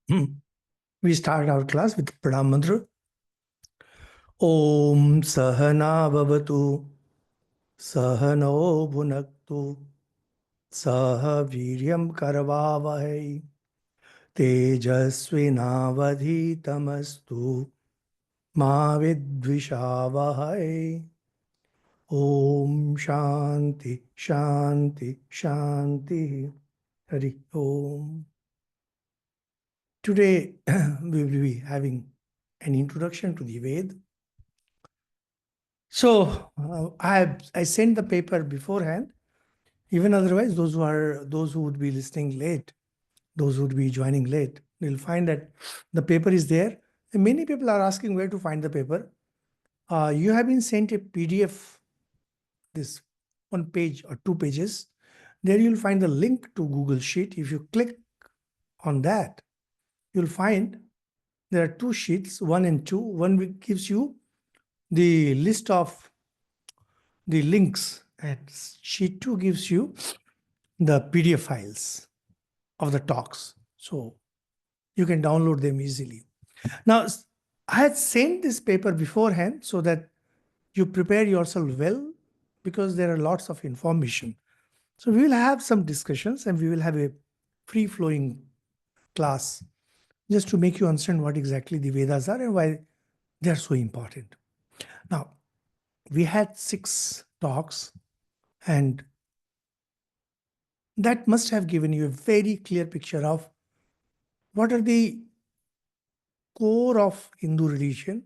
We start our class with Pranam Mantra. Om Sahana Bhavatu Sahano Bhunaktu Saha Viryam Karavavahai Tejasvinavadhitamastu Ma Vidvishavahai. Om Shanti Shanti Shanti. Hari Om. Today we will be having an introduction to the Ved. So I sent the paper beforehand. Even otherwise, those who would be listening late, those who would be joining late, they'll find that the paper is there. And many people are asking where to find the paper. You have been sent a PDF, this 1 page or 2 pages. There you'll find the link to Google Sheet. If you click on that, you'll find there are 2 sheets, 1 and 2. One gives you the list of the links, and sheet 2 gives you the PDF files of the talks. So you can download them easily. Now, I had sent this paper beforehand so that you prepare yourself well, because there are lots of information. So we will have some discussions and we will have a free-flowing class just to make you understand what exactly the Vedas are and why they are so important. Now, we had 6 talks, and that must have given you a very clear picture of what are the core of Hindu religion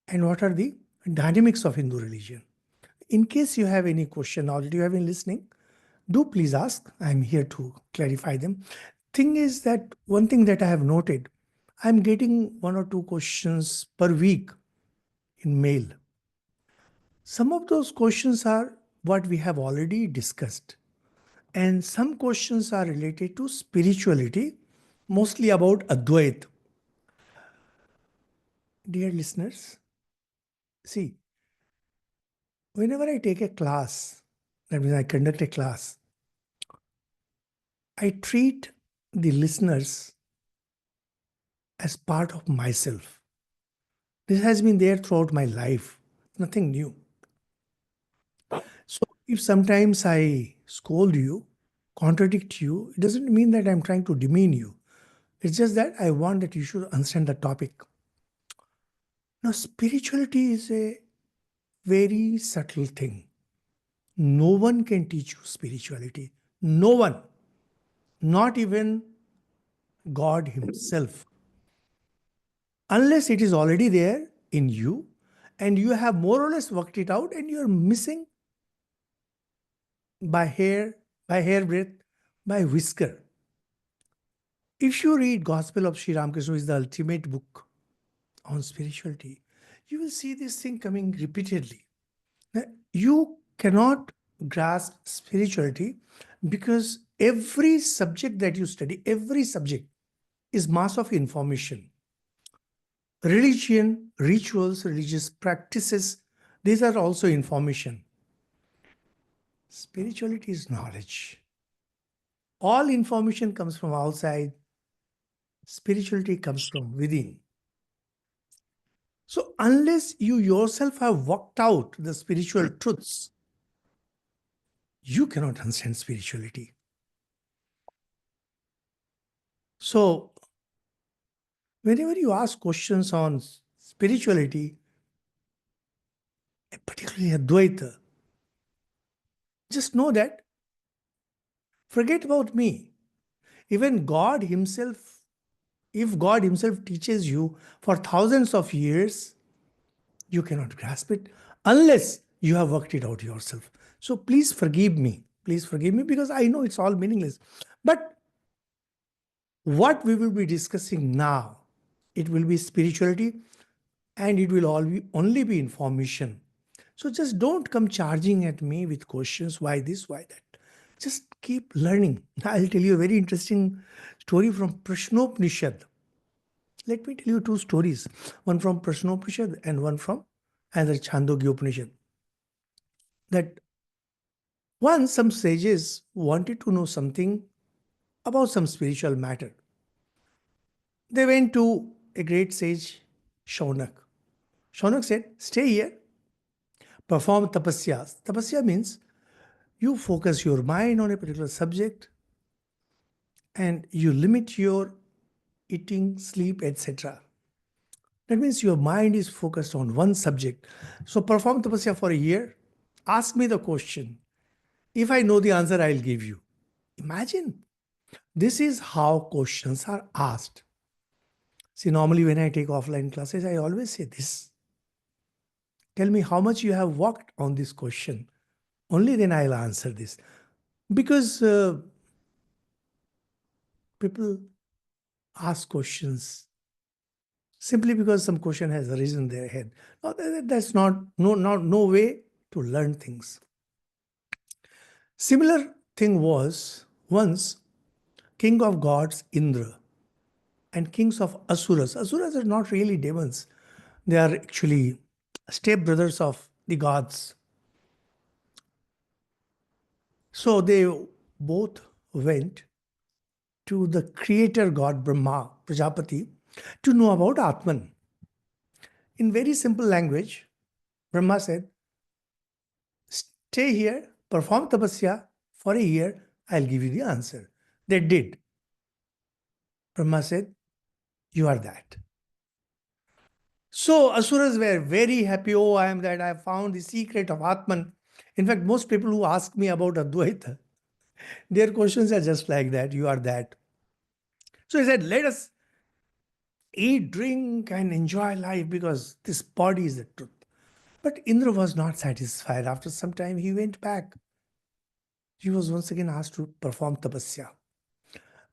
and what are the dynamics of Hindu religion. In case you have any question or you have been listening, do please ask. I'm here to clarify them. Thing is that one thing that I have noted, I'm getting 1 or 2 questions per week in mail. Some of those questions are what we have already discussed, and some questions are related to spirituality, mostly about Advait. Dear listeners, see, whenever I take a class, that means I conduct a class, I treat the listeners as part of myself. This has been there throughout my life, nothing new. So if sometimes I scold you, contradict you, it doesn't mean that I'm trying to demean you. It's just that I want that you should understand the topic. Now, spirituality is a very subtle thing. No one can teach you spirituality. No one. Not even God Himself. Unless it is already there in you and you have more or less worked it out and you're missing by hair, by hairbreadth, by whisker. If you read Gospel of Sri Ramakrishna, which is the ultimate book on spirituality, you will see this thing coming repeatedly. You cannot grasp spirituality because every subject that you study, every subject is mass of information. Religion, rituals, religious practices, these are also information. Spirituality is knowledge. All information comes from outside. Spirituality comes from within. So unless you yourself have worked out the spiritual truths, you cannot understand spirituality. So whenever you ask questions on spirituality, particularly Advaita, just know that forget about me. Even God Himself, if God Himself teaches you for thousands of years, you cannot grasp it unless you have worked it out yourself. So please forgive me. Please forgive me because I know it's all meaningless. But what we will be discussing now, it will be spirituality and it will only be information. So just don't come charging at me with questions, why this, why that. Just keep learning. I'll tell you a very interesting story from Prashnopanishad. Let me tell you 2 stories, one from Prashnopanishad and one from another Chandogya Upanishad. That once some sages wanted to know something about some spiritual matter. They went to a great sage, Shaunak. Shaunak said, stay here, perform tapasya. Tapasya means you focus your mind on a particular subject and you limit your eating, sleep, etc. That means your mind is focused on one subject. So perform tapasya for a year. Ask me the question. If I know the answer, I'll give you. Imagine. This is how questions are asked. See, normally when I take offline classes, I always say this. Tell me how much you have worked on this question. Only then I'll answer this. Because people ask questions simply because some question has arisen in their head. No, that's no way to learn things. Similar thing was once king of gods Indra and kings of Asuras. Asuras are not really demons. They are actually step brothers of the gods. So they both went to the creator god Brahma, Prajapati, to know about Atman. In very simple language, Brahma said, stay here, perform tapasya for a year, I'll give you the answer. They did. Brahma said, you are that. So Asuras were very happy. Oh, I am that. I have found the secret of Atman. In fact, most people who ask me about Advaita, their questions are just like that. You are that. So he said, let us eat, drink, and enjoy life because this body is the truth. But Indra was not satisfied. After some time, he went back. He was once again asked to perform tapasya.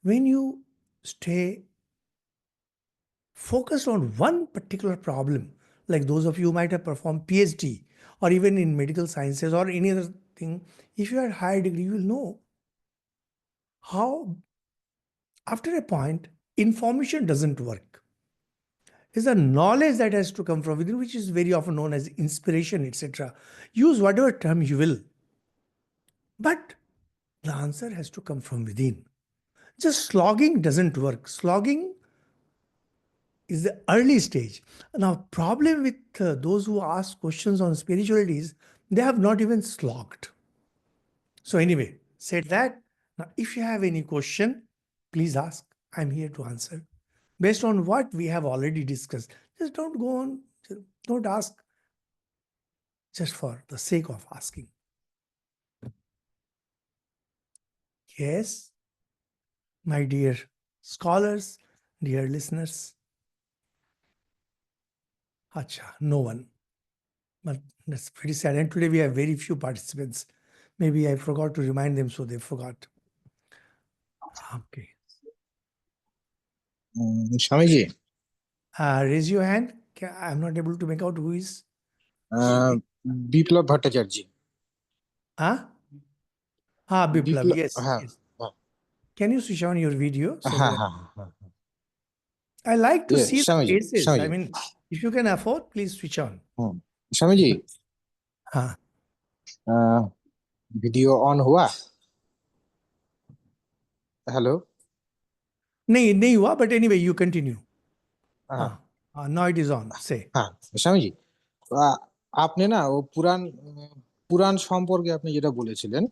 When you stay focused on one particular problem, like those of you who might have performed PhD or even in medical sciences or any other thing, if you are higher degree, you will know how after a point, information doesn't work. It's the knowledge that has to come from within, which is very often known as inspiration, etc. Use whatever term you will. But the answer has to come from within. Just slogging doesn't work. Slogging is the early stage. Now, problem with those who ask questions on spirituality is they have not even slogged. So anyway, said that. Now, if you have any question, please ask. I'm here to answer. Based on what we have already discussed, just don't go on, don't ask just for the sake of asking. Yes, my dear scholars, dear listeners. Acha, no one. But that's pretty sad. And today we have very few participants. Maybe I forgot to remind them, so they forgot. Okay. Swamiji, Raise your hand. I'm not able to make out who is. Biplab Bhattacharya. Huh? Ah, Biplav. Biplab, Yes, হ্যাঁ yes. Can you switch on your video so হ্যাঁ that হ্যাঁ হ্যাঁ I like to see the Swamiji, faces? I Swamiji, mean, if you can afford, please switch on. Swamiji, हाँ video on हुआ? Hello. नहीं नहीं हुआ but anyway you continue. हाँ Now it is on. Say. হ্যাঁ স্বামীজি, আপনি না ও পুরাণ সম্পর্কে আপনি যেটা বলেছিলেন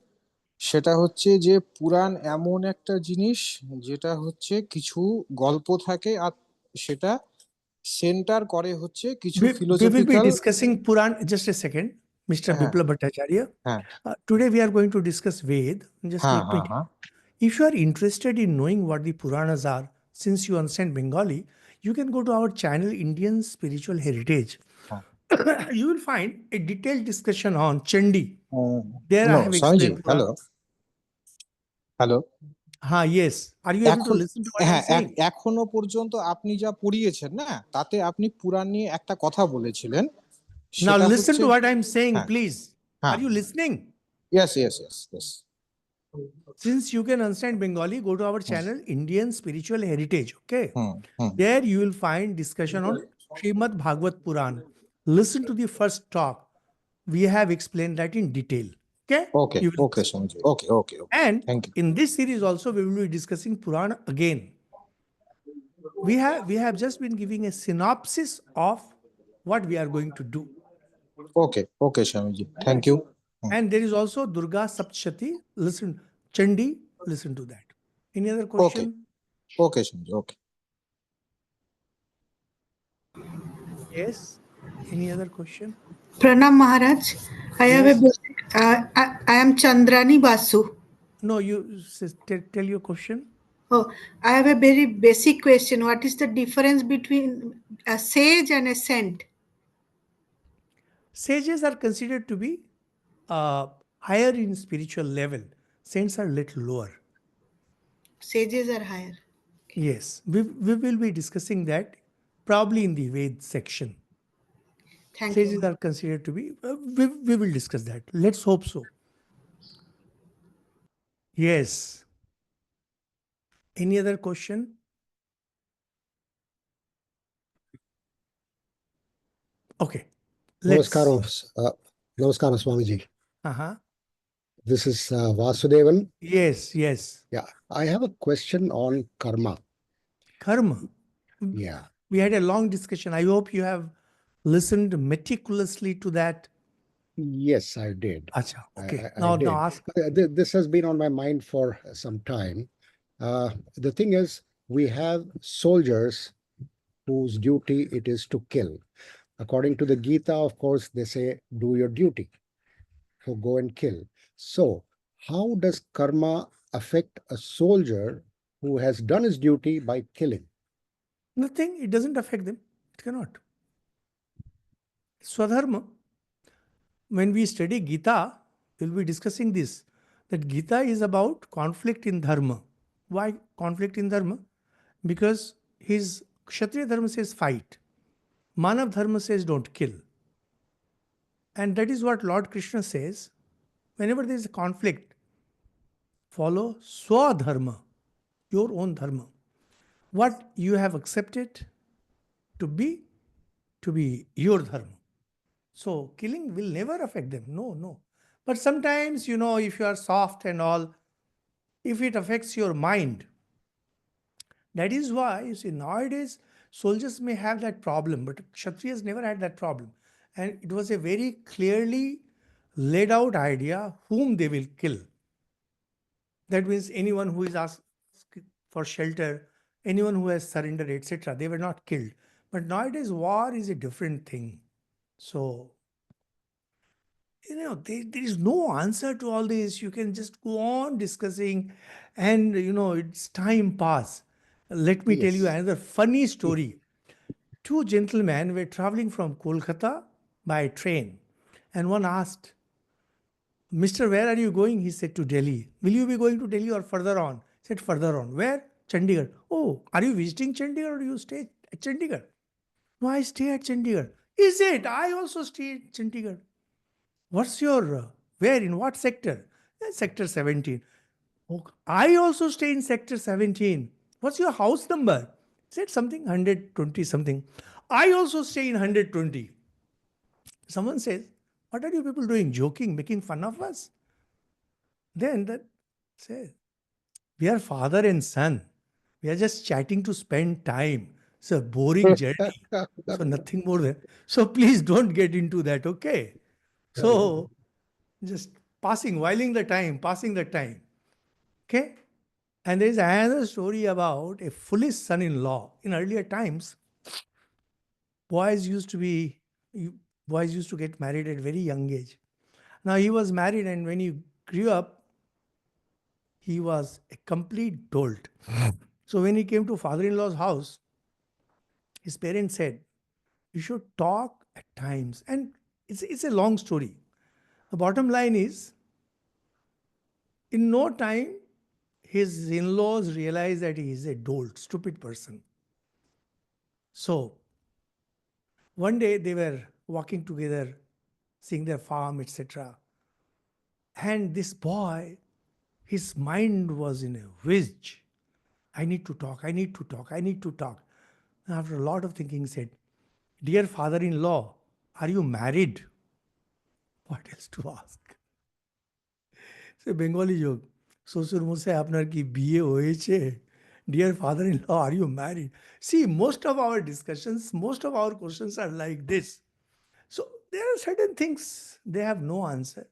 সেটা হচ্ছে যে পুরাণ এমন একটা জিনিস যেটা হচ্ছে কিছু গল্প থাকে আর সেটা সেন্টার করে হচ্ছে কিছু We will be philosophical. discussing Puran. Just a second, Mr. হ্যাঁ Biplab Bhattacharya. হ্যাঁ Today we are going to discuss Ved. Just হ্যাঁ let me. হ্যাঁ হ্যাঁ If you are interested in knowing what the Puranas are, since you understand Bengali, you can go to our channel Indian Spiritual Heritage. হ্যাঁ। You will find a detailed discussion on Chandi. There I no have Swamiji, explained hello Puran. Hello. Yes. Are you able to এখন listen to what I'm হ্যাঁ saying? এখনো পর্যন্ত আপনি যা পড়িয়েছেন না তাতে আপনি পুরাণ নিয়ে একটা কথা বলেছিলেন Now সেটা listen হচ্ছে to what I'm saying, হ্যাঁ please. হ্যাঁ Are you listening? Yes yes yes yes Since you can understand Bengali, go to our channel Indian Spiritual Heritage. Okay. Hmm hmm There you will find discussion on Srimad Bhagavad Puran. Listen to the first talk. We have explained that in detail. Okay. Okay You will okay Swamiji, okay okay okay, And thank you. in this series also, we will be discussing Puran again. We have just been giving a synopsis of what we are going to do. Okay, Swamiji. Thank Yes. you. And there is also Durga Saptashati. Listen, Chandi, listen to that. Any other Okay, question? okay, Swamiji. Okay. Yes. Any other question? Pranam Maharaj, I have a Yes. basic, I am Chandrani Basu. No, you tell your question. Oh, I have a very basic question. What is the difference between a sage and a saint? Sages are considered to be higher in spiritual level. Saints are little lower. Sages are higher. Yes, we will be discussing that probably in the Ved section. Thank you, Sages Maharaj. are considered to be, we will discuss that. Let's hope so. Yes. Any other question? Okay. Let's. Namaskaram, Namaskaram, Swamiji. Uh-huh. This is Vasudevan. Yes, yes. Yeah, I have a question on karma. Karma. Yeah. We had a long discussion. I hope you have listened meticulously to that. Yes, I did. Acha. I, Okay. I, I Now did. ask. This has been on my mind for some time. The thing is, we have soldiers whose duty it is to kill. According to the Gita, of course, they say, do your duty. So go and kill. So, how does karma affect a soldier who has done his duty by killing? Nothing. It doesn't affect them. It cannot. Swadharma. When we study Gita, we'll be discussing this. That Gita is about conflict in dharma. Why conflict in dharma? Because his Kshatriya dharma says fight. Manav dharma says don't kill. And that is what Lord Krishna says. Whenever there is a conflict, follow swadharma, your own dharma. What you have accepted to be, your dharma. So killing will never affect them. No, no. But sometimes, if you are soft and all, if it affects your mind, that is why, you see, nowadays soldiers may have that problem, but Kshatriyas never had that problem. And it was a very clearly laid out idea whom they will kill. That means anyone who is asked for shelter, anyone who has surrendered, etc., they were not killed. But nowadays, war is a different thing. So, there is no answer to all this. You can just go on discussing, and it's time pass. Let me tell you Yes. another funny story. Two gentlemen were traveling from Kolkata by train, and one asked, Mr. Where are you going? He said, to Delhi. Will you be going to Delhi or further on? He said, further on. Where? Chandigarh. Oh, are you visiting Chandigarh or do you stay at Chandigarh? No, I stay at Chandigarh. Is it? I also stay at Chandigarh. What's your, where, in what sector? Sector 17. Oh, I also stay in sector 17. What's your house number? Said something 120 something. I also stay in 120. Someone says, what are you people doing? Joking, making fun of us? Then that says, we are father and son. We are just chatting to spend time. It's a boring journey. So nothing more than. So please don't get into that, okay? So just whiling the time, passing the time. Okay? And there is another story about a foolish son-in-law. In earlier times, boys used to be boys used to get married at very young age. Now he was married, and when he grew up, he was a complete dolt. So when he came to father-in-law's house, his parents said, "You should talk at times." And it's a long story. The bottom line is, in no time, his in-laws realized that he is a dolt, stupid person. So one day they were walking together, seeing their farm, etc. And this boy, his mind was in a whiz. I need to talk, I need to talk, I need to talk. And after a lot of thinking, he said, Dear father in law, are you married? What else to ask? Say Bengali যোগ শ্বশুর মশাই আপনার কি বিয়ে হয়েছে Dear father-in-law, are you married? See, most of our discussions, most of our questions are like this. So there are certain things they have no answer.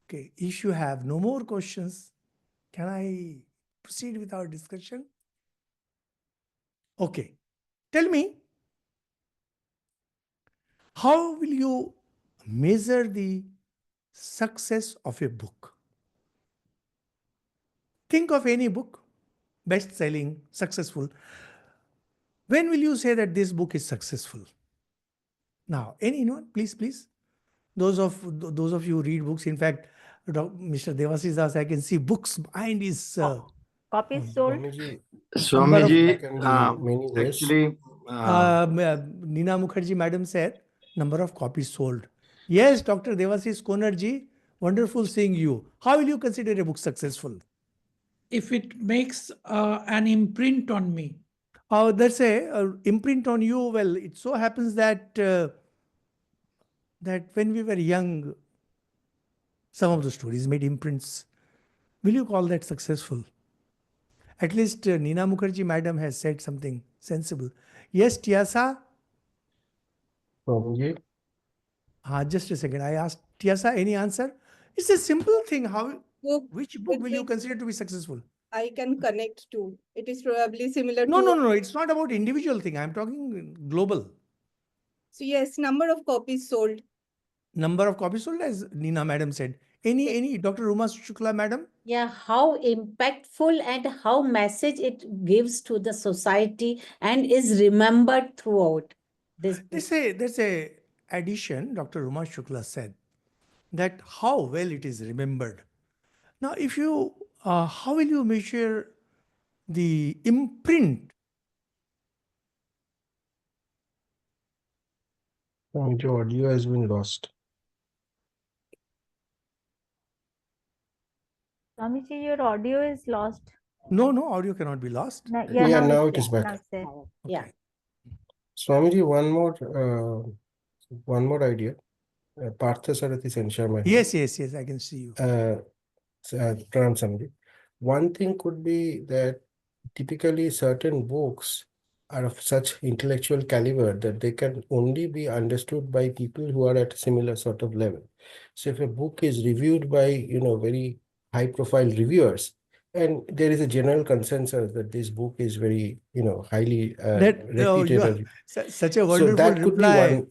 Okay, if you have no more questions, can I proceed with our discussion? Okay, tell me, how will you measure the success of a book? Think of any book, best selling, successful. When will you say that this book is successful? Now, anyone, please, please. Those of you who read books, in fact, Mr. Devasi's house, I can see books behind his Copies sold. Swamiji, number of that can be many ways. Actually, Nina Mukherjee madam said, number of copies sold. Yes, Dr. Devasi's Konerji, wonderful seeing you. How will you consider a book successful? If it makes an imprint on me. That's a imprint on you. Well, it so happens that that when we were young, some of the stories made imprints. Will you call that successful? At least Nina Mukherjee madam has said something sensible. Yes, Tiasa? Swamiji, Just a second. I asked Tiasa, any answer? It's a simple thing. Which book with will you which consider to be successful? I can connect to. It is probably similar No, to. no, no. It's not about individual thing. I'm talking global. So yes, number of copies sold. Number of copies sold, as Nina madam said. Any Dr. Ruma Shukla madam? Yeah, how impactful and how message it gives to the society and is remembered throughout this book. There's a addition Dr. Ruma Shukla said, that how well it is remembered. Now, if you, how will you measure the imprint? Swamiji, audio has been lost. Swamiji, your audio is lost. No, audio cannot be lost. Yeah, now it is back. Now it's there. Yeah. Okay. Swamiji, one more idea. Partha Sarathi sent Sharma. Yes, I can see you. Pranam Swamiji. One thing could be that typically certain books are of such intellectual caliber that they can only be understood by people who are at a similar sort of level. So if a book is reviewed by, very high profile reviewers, and there is a general consensus that this book is very, highly You are reputed. such a So wonderful that could be reply. one.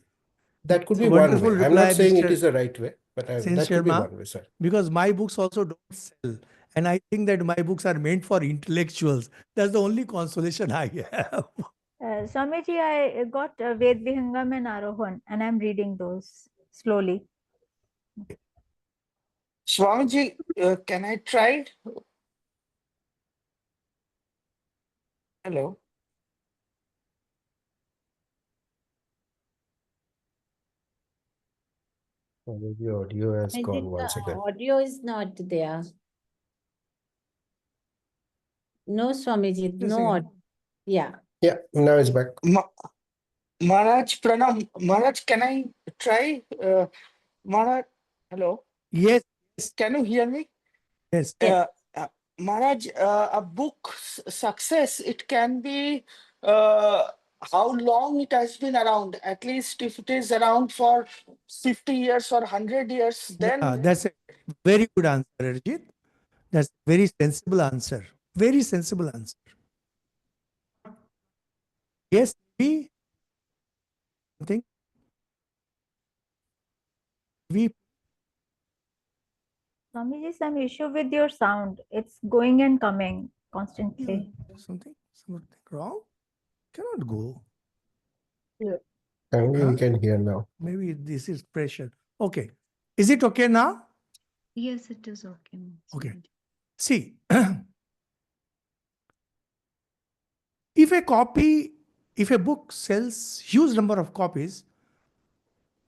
That could It's a be one wonderful way. I'm not reply, saying it Mr. is the right way, but Sen that could be Sharma, one way, sir. because my books also don't sell. And I think that my books are meant for intellectuals. That's the only consolation I have. Swamiji, I got Ved Vihangam and Arohan, and I'm reading those slowly. Swamiji, can I try? Hello. The audio has I gone think once the again. audio is not there. No, Swamiji, Just a no second. audio. Yeah. Yeah, now it's back. Maharaj, Pranam. Maharaj, can I try? Maharaj, hello. Yes, Can you hear me? yes. Maharaj, a book's success, it can be how long it has been around. At least if it is around for 50 years or 100 years, then Yeah, that's a very good answer, Arjit. That's a very sensible answer. Very sensible answer. Yes, we think we Swamiji, some issue with your sound. It's going and coming constantly. something wrong. Cannot go. Maybe Huh? we can hear now. Maybe this is pressure. Okay. Is it okay now? Yes, it is okay. Okay. See, if a book sells huge number of copies,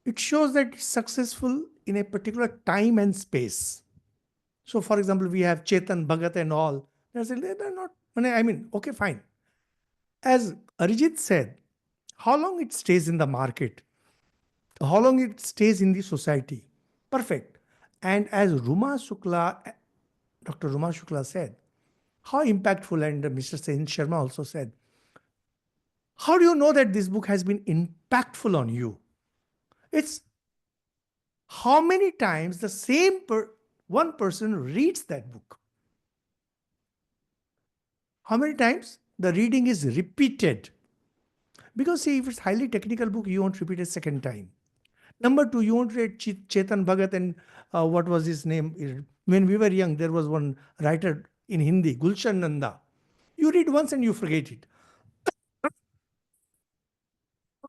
it shows that it's successful in a particular time and space. So, for example, we have Chetan, Bhagat, and all. They're not. I mean, okay, fine. As Arijit said, how long it stays in the market, how long it stays in the society. Perfect. And as Dr. Ruma Shukla said, How impactful, and Mr. Sen Sharma also said, how do you know that this book has been impactful on you? It's how many times the one person reads that book. How many times the reading is repeated. Because see, if it's highly technical book, you won't repeat a second time. Number two, you won't read Chetan Bhagat and what was his name? When we were young, there was one writer in Hindi, Gulshan Nanda. You read once and you forget it.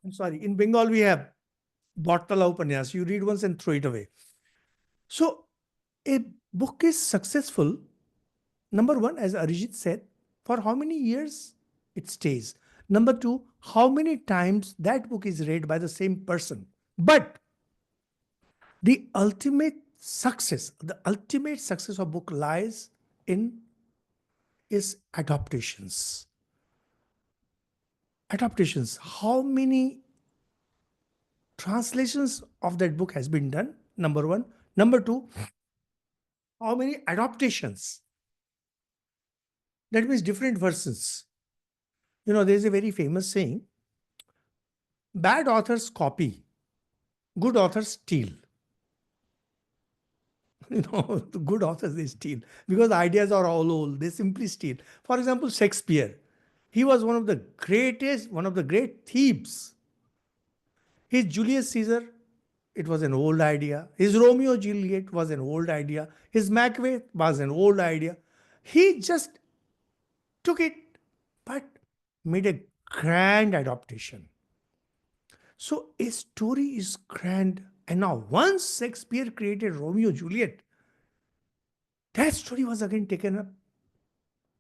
I'm sorry. In Bengal, we have Bhattala Upanyas. You read once and throw it away. So a book is successful, number one, as Arijit said, for how many years it stays. Number two, how many times that book is read by the same person. But the ultimate success of book lies in is adaptations. Adaptations. How many translations of that book has been done? Number one. Number two, how many adaptations? That means different versions. You know, there's a very famous saying, bad authors copy, good authors steal. You know, the good authors, they steal because the ideas are all old. They simply steal. For example, Shakespeare. He was one of the great thieves. His Julius Caesar, it was an old idea. His Romeo Juliet was an old idea. His Macbeth was an old idea. He just took it, but made a grand adaptation. So a story is grand. And now, once Shakespeare created Romeo Juliet, that story was again taken up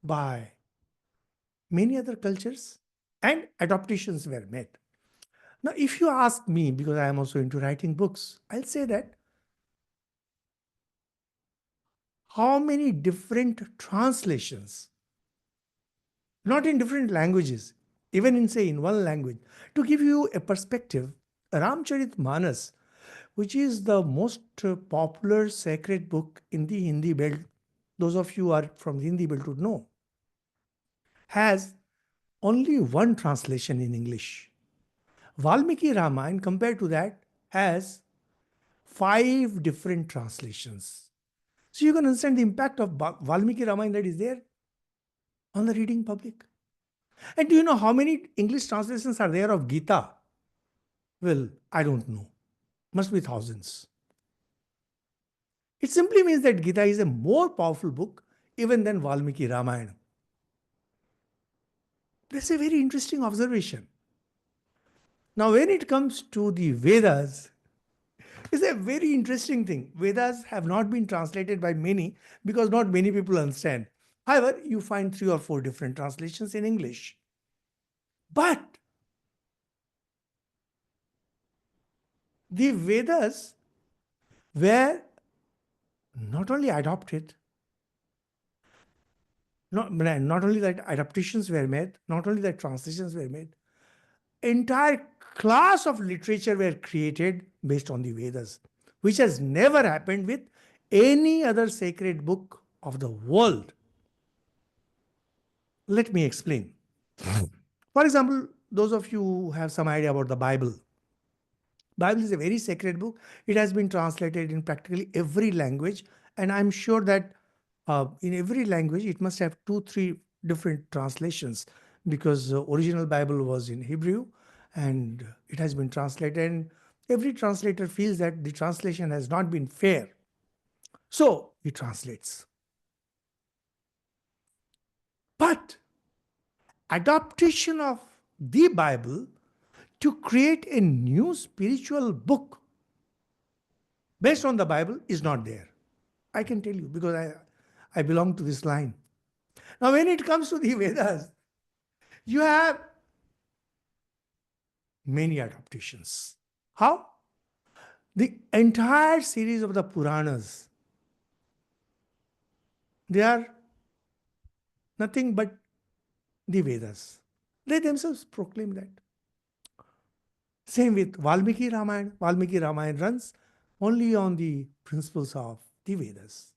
by many other cultures and adaptations were made. Now, if you ask me, because I am also into writing books, I'll say that how many different translations, not in different languages, even in, say, in one language, to give you a perspective, Ramcharitmanas, which is the most popular sacred book in the Hindi belt, those of you who are from the Hindi belt would know, has only one translation in English. Valmiki Ramayana, compared to that, has 5 different translations. So you can understand the impact of Valmiki Ramayana that is there on the reading public. And do you know how many English translations are there of Gita? Well, I don't know. Must be thousands. It simply means that Gita is a more powerful book even than Valmiki Ramayana. That's a very interesting observation. Now, when it comes to the Vedas, it's a very interesting thing. Vedas have not been translated by many because not many people understand. However, you find 3 or 4 different translations in English. But the Vedas were not only adopted, not only that adaptations were made, not only that translations were made, entire class of literature were created based on the Vedas, which has never happened with any other sacred book of the world. Let me explain. For example, those of you who have some idea about the Bible. Bible is a very sacred book. It has been translated in practically every language, and I'm sure that in every language it must have 2-3 different translations because the original Bible was in Hebrew and it has been translated. And every translator feels that the translation has not been fair, so he translates. But adaptation of the Bible to create a new spiritual book based on the Bible is not there. I can tell you because I belong to this line. Now, when it comes to the Vedas, you have many adaptations. How? The entire series of the Puranas, they are nothing but the Vedas. They themselves proclaim that. Same with Valmiki Ramayana. Valmiki Ramayana runs only on the principles of the Vedas.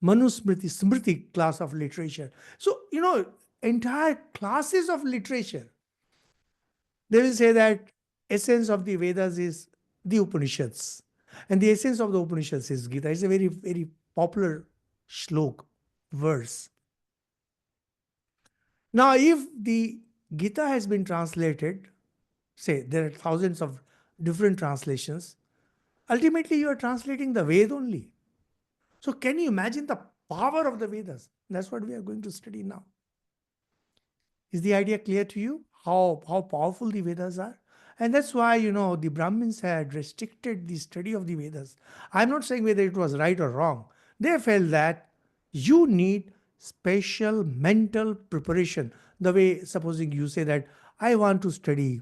Manusmriti, Smriti class of literature. So, entire classes of literature, they will say that essence of the Vedas is the Upanishads. And the essence of the Upanishads is Gita. It's a very, very popular shlok, verse. Now, if the Gita has been translated, say there are thousands of different translations, ultimately you are translating the Ved only. So can you imagine the power of the Vedas? That's what we are going to study now. Is the idea clear to you? How powerful the Vedas are? And that's why, the Brahmins had restricted the study of the Vedas. I'm not saying whether it was right or wrong. They felt that you need special mental preparation. The way, supposing you say that, I want to study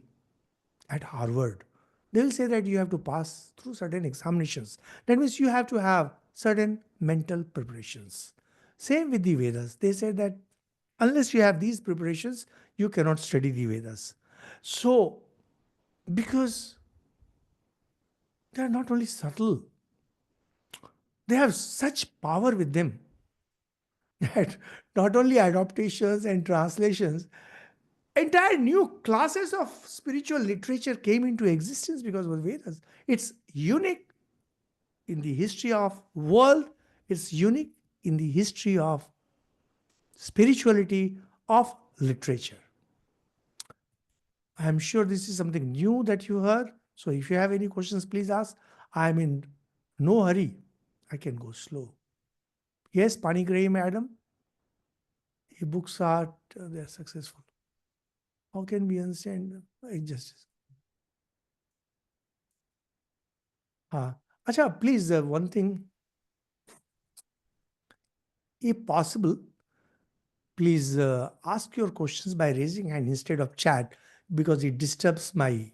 at Harvard, they will say that you have to pass through certain examinations. That means you have to have certain mental preparations. Same with the Vedas. They say that unless you have these preparations, you cannot study the Vedas. So, because they are not only subtle, they have such power with them that not only adaptations and translations, entire new classes of spiritual literature came into existence because of Vedas. It's unique in the history of world. It's unique in the history of spirituality of literature. I am sure this is something new that you heard. So if you have any questions, please ask. I'm in no hurry. I can go slow. Yes, Panigrahi madam. E-books are they're successful. How can we understand injustice? Acha, please, one thing. If possible, please ask your questions by raising hand instead of chat because it disturbs my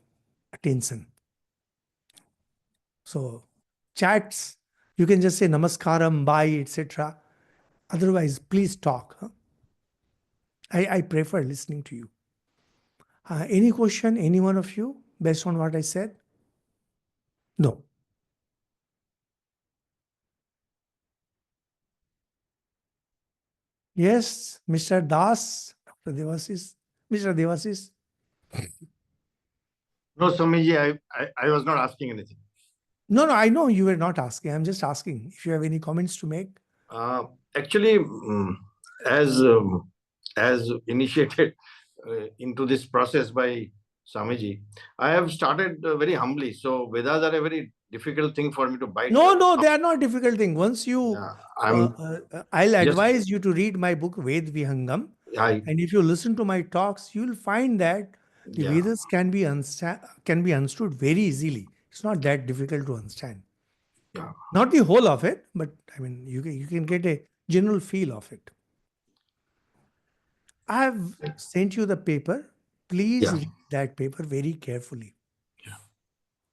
attention. So chats, you can just say namaskaram, bye, etc. Otherwise, please talk. Huh? I prefer listening to you. Any question, any one of you, based on what I said? No. Yes, Mr. Das, Dr. Devasis, Mr. Devasis. No, Swamiji, I was not asking anything. No, I know you were not asking. I'm just asking if you have any comments to make. Actually, as initiated into this process by Swamiji, I have started very humbly. So Vedas are a very difficult thing for me to bite. No, they are not difficult thing. Once you, I'm I'll just- advise you to read my book Ved Vihangam. And if you listen to my talks, you'll find that the Yeah. Vedas can be understood very easily. It's not that difficult to understand. Yeah. Not the whole of it, but I mean, you can get a general feel of it. I have sent you the paper. Please read that paper very carefully. Yeah.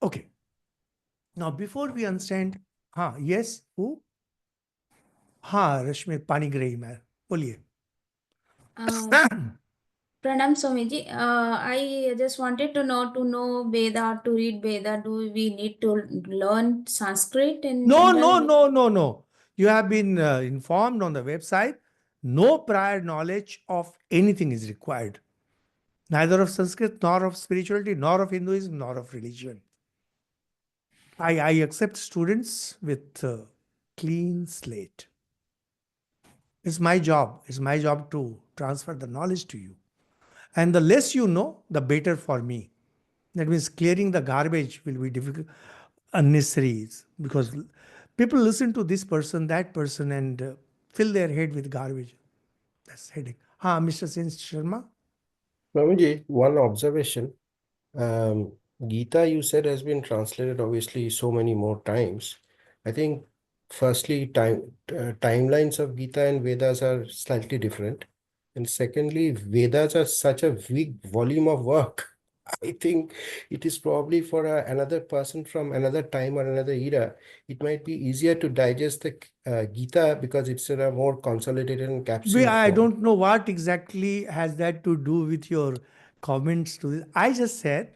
Okay. Now, before we understand, yes, who? Rashmi Panigrahi मैं बोलिए. Pranam Swamiji, I just wanted to know Veda, to read Veda, do we need to learn Sanskrit in general? No. You have been informed on the website. No prior knowledge of anything is required. Neither of Sanskrit, nor of spirituality, nor of Hinduism, nor of religion. I accept students with clean slate. It's my job. It's my job to transfer the knowledge to you. And the less you know, the better for me. That means clearing the garbage will be difficult, unnecessary, because people listen to this person, that person, and fill their head with garbage. That's headache. Mr. Sen Sharma? Swamiji, one observation. Gita, you said, has been translated obviously so many more times. I think, firstly, timelines of Gita and Vedas are slightly different. And secondly, Vedas are such a big volume of work. I think it is probably for another person from another time or another era, it might be easier to digest the Gita because it's in a more consolidated and capsule I form. don't know what exactly has that to do with your comments to this. I just said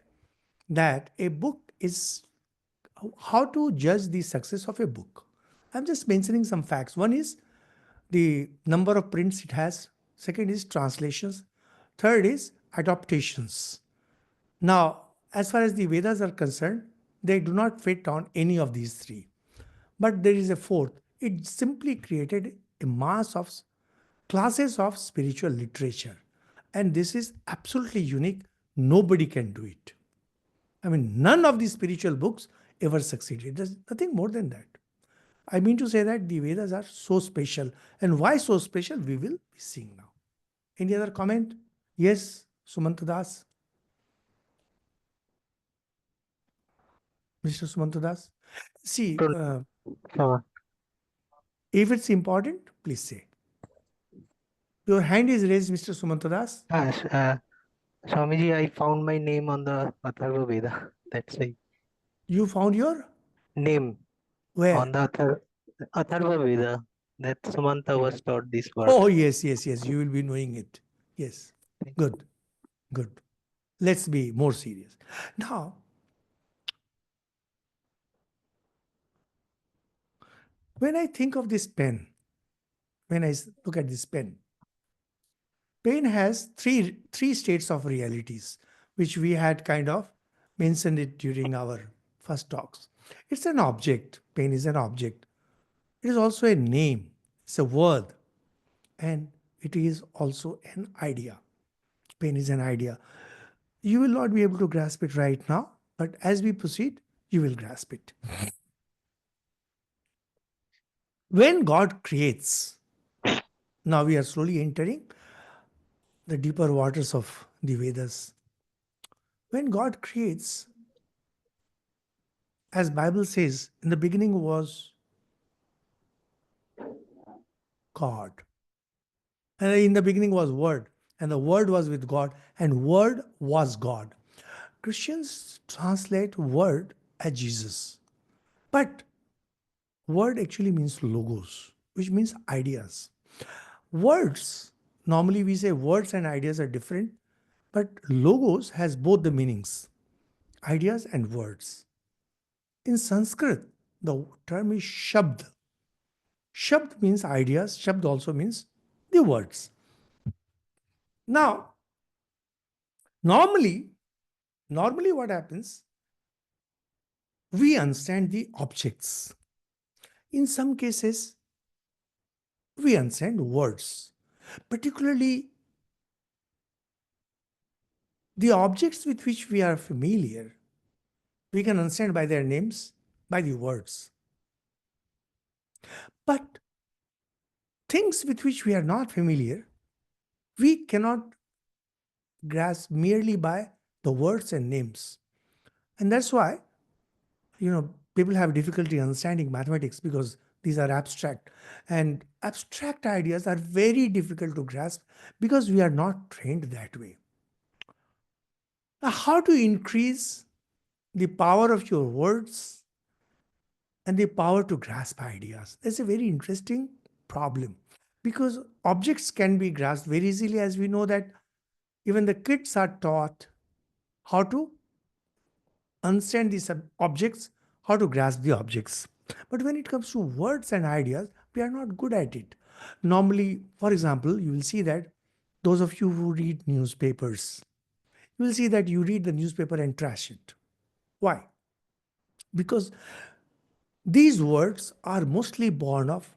that a book is how to judge the success of a book. I'm just mentioning some facts. One is the number of prints it has. Second is translations. Third is adaptations. Now, as far as the Vedas are concerned, they do not fit on any of these three. But there is a fourth. It simply created a mass of classes of spiritual literature. And this is absolutely unique. Nobody can do it. I mean, none of these spiritual books ever succeeded. There's nothing more than that. I mean to say that the Vedas are so special. And why so special, we will be seeing now. Any other comment? Yes, Sumanta Das. Mr. Sumanta Das. See, if it's important, please say. Your hand is raised, Mr. Sumanta Das. Swamiji, I found my name on the Atharva Veda. That's why. You found your Name where? on the Atharva Veda. That Sumanta was taught this word. Oh, yes, yes, yes. You will be knowing it. Yes. Good. Good. Let's be more serious. Now, when I think of this pen, when I look at this pen has three states of realities, which we had kind of mentioned it during our first talks. It's an object. Pen is an object. It is also a name. It's a word. And it is also an idea. Pen is an idea. You will not be able to grasp it right now, but as we proceed, you will grasp it. When God creates, now we are slowly entering the deeper waters of the Vedas. When God creates, as Bible says, in the beginning was God. And in the beginning was Word, and the Word was with God, and Word was God. Christians translate Word as Jesus. But Word actually means logos, which means ideas. Words, normally we say words and ideas are different, but logos has both the meanings, ideas and words. In Sanskrit, the term is shabd. Shabd means ideas, shabd also means the words. Now, normally what happens, we understand the objects. In some cases, we understand words, particularly the objects with which we are familiar. We can understand by their names, by the words. But things with which we are not familiar, we cannot grasp merely by the words and names. And that's why, people have difficulty understanding mathematics because these are abstract. And abstract ideas are very difficult to grasp because we are not trained that way. Now, how to increase the power of your words and the power to grasp ideas? That's a very interesting problem because objects can be grasped very easily, as we know that even the kids are taught how to understand these objects, how to grasp the objects. But when it comes to words and ideas, we are not good at it. Normally, for example, you will see that those of you who read newspapers, you will see that you read the newspaper and trash it. Why? Because these words are mostly born of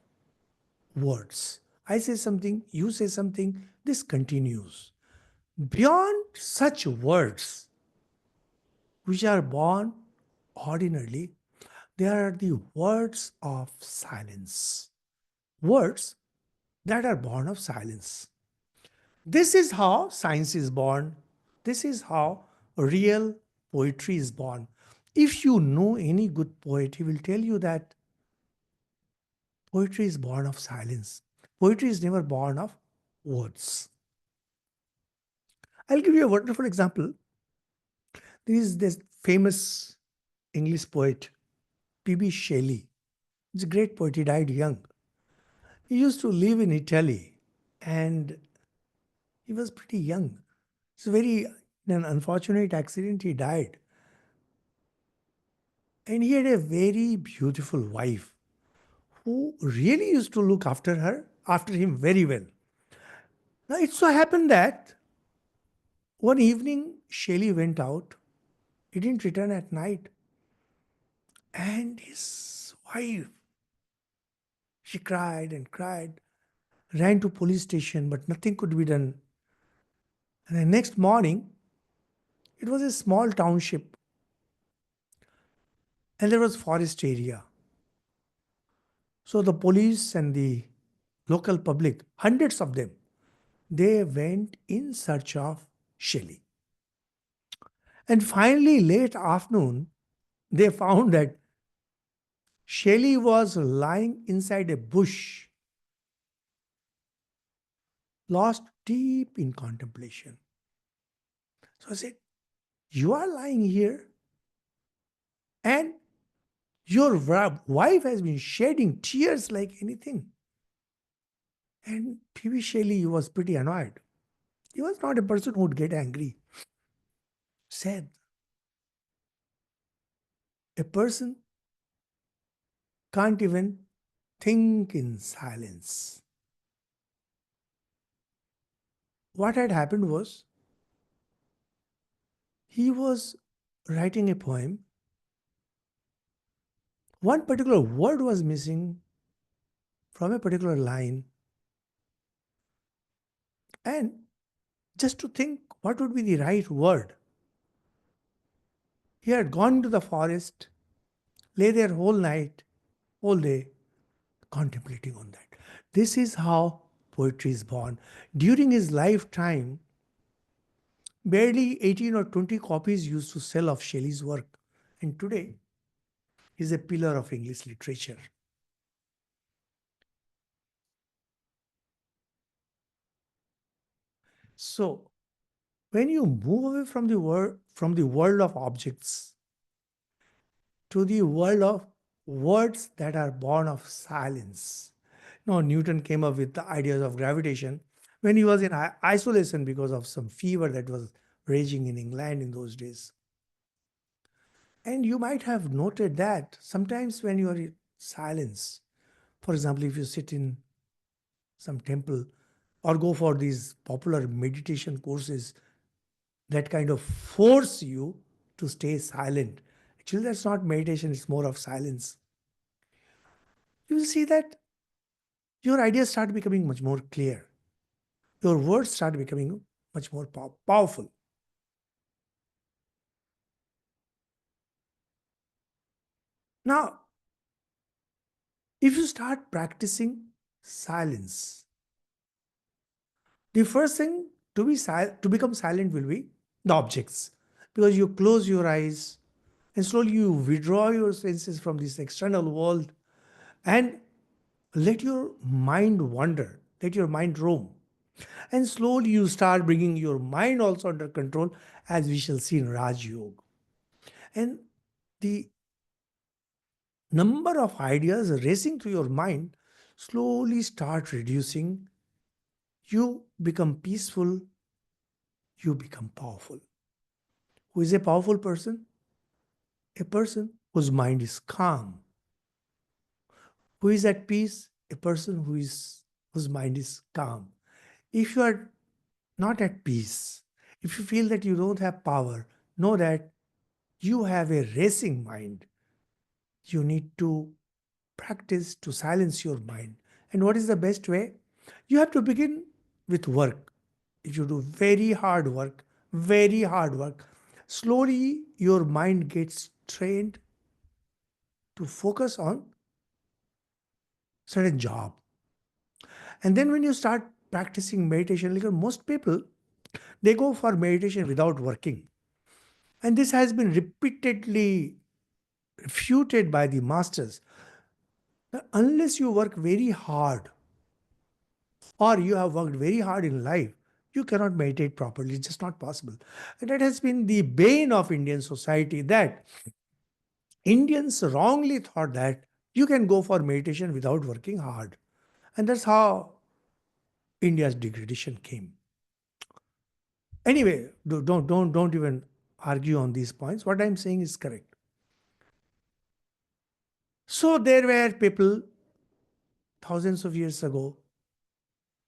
words. I say something, you say something, this continues. Beyond such words, which are born ordinarily, there are the words of silence. Words that are born of silence. This is how science is born. This is how real poetry is born. If you know any good poet, he will tell you that poetry is born of silence. Poetry is never born of words. I'll give you a wonderful example. There is this famous English poet, P.B. Shelley. He's a great poet. He died young. He used to live in Italy and he was pretty young. It's in an unfortunate accident, he died. And he had a very beautiful wife who really used to look after her after him very well. Now it so happened that one evening Shelley went out. He didn't return at night. And his wife, she cried and cried, ran to police station, but nothing could be done. And the next morning, it was a small township and there was forest area. So the police and the local public, hundreds of them, they went in search of Shelley. And finally, late afternoon, they found that Shelley was lying inside a bush, lost deep in contemplation. So I said, "You are lying here, and your wife has been shedding tears like anything." And P.V. Shelley was pretty annoyed. He was not a person who would get angry. Said, "A person can't even think in silence." What had happened was, he was writing a poem. One particular word was missing from a particular line. And just to think what would be the right word, he had gone to the forest, lay there whole night, whole day, contemplating on that. This is how poetry is born. During his lifetime, barely 18 or 20 copies used to sell of Shelley's work. And today, he's a pillar of English literature. So, when you move away from the world of objects to the world of words that are born of silence. Now, Newton came up with the ideas of gravitation when he was in isolation because of some fever that was raging in England in those days. And you might have noted that sometimes when you are in silence, for example, if you sit in some temple or go for these popular meditation courses that kind of force you to stay silent. Actually, that's not meditation, it's more of silence. You will see that your ideas start becoming much more clear. Your words start becoming much more powerful. Now, if you start practicing silence, the first thing to become silent will be the objects, because you close your eyes and slowly you withdraw your senses from this external world and let your mind wander, let your mind roam. And slowly you start bringing your mind also under control, as we shall see in Raj Yoga. And the number of ideas racing through your mind slowly start reducing. You become peaceful, you become powerful. Who is a powerful person? A person whose mind is calm. Who is at peace? A person whose mind is calm. If you are not at peace, if you feel that you don't have power, know that you have a racing mind. You need to practice to silence your mind. And what is the best way? You have to begin with work. If you do very hard work, slowly your mind gets trained to focus on certain job. And then when you start practicing meditation, like most people, they go for meditation without working. And this has been repeatedly refuted by the masters. Unless you work very hard or you have worked very hard in life, you cannot meditate properly. It's just not possible. And that has been the bane of Indian society, that Indians wrongly thought that you can go for meditation without working hard. And that's how India's degradation came. Anyway, don't even argue on these points. What I'm saying is correct. So there were people thousands of years ago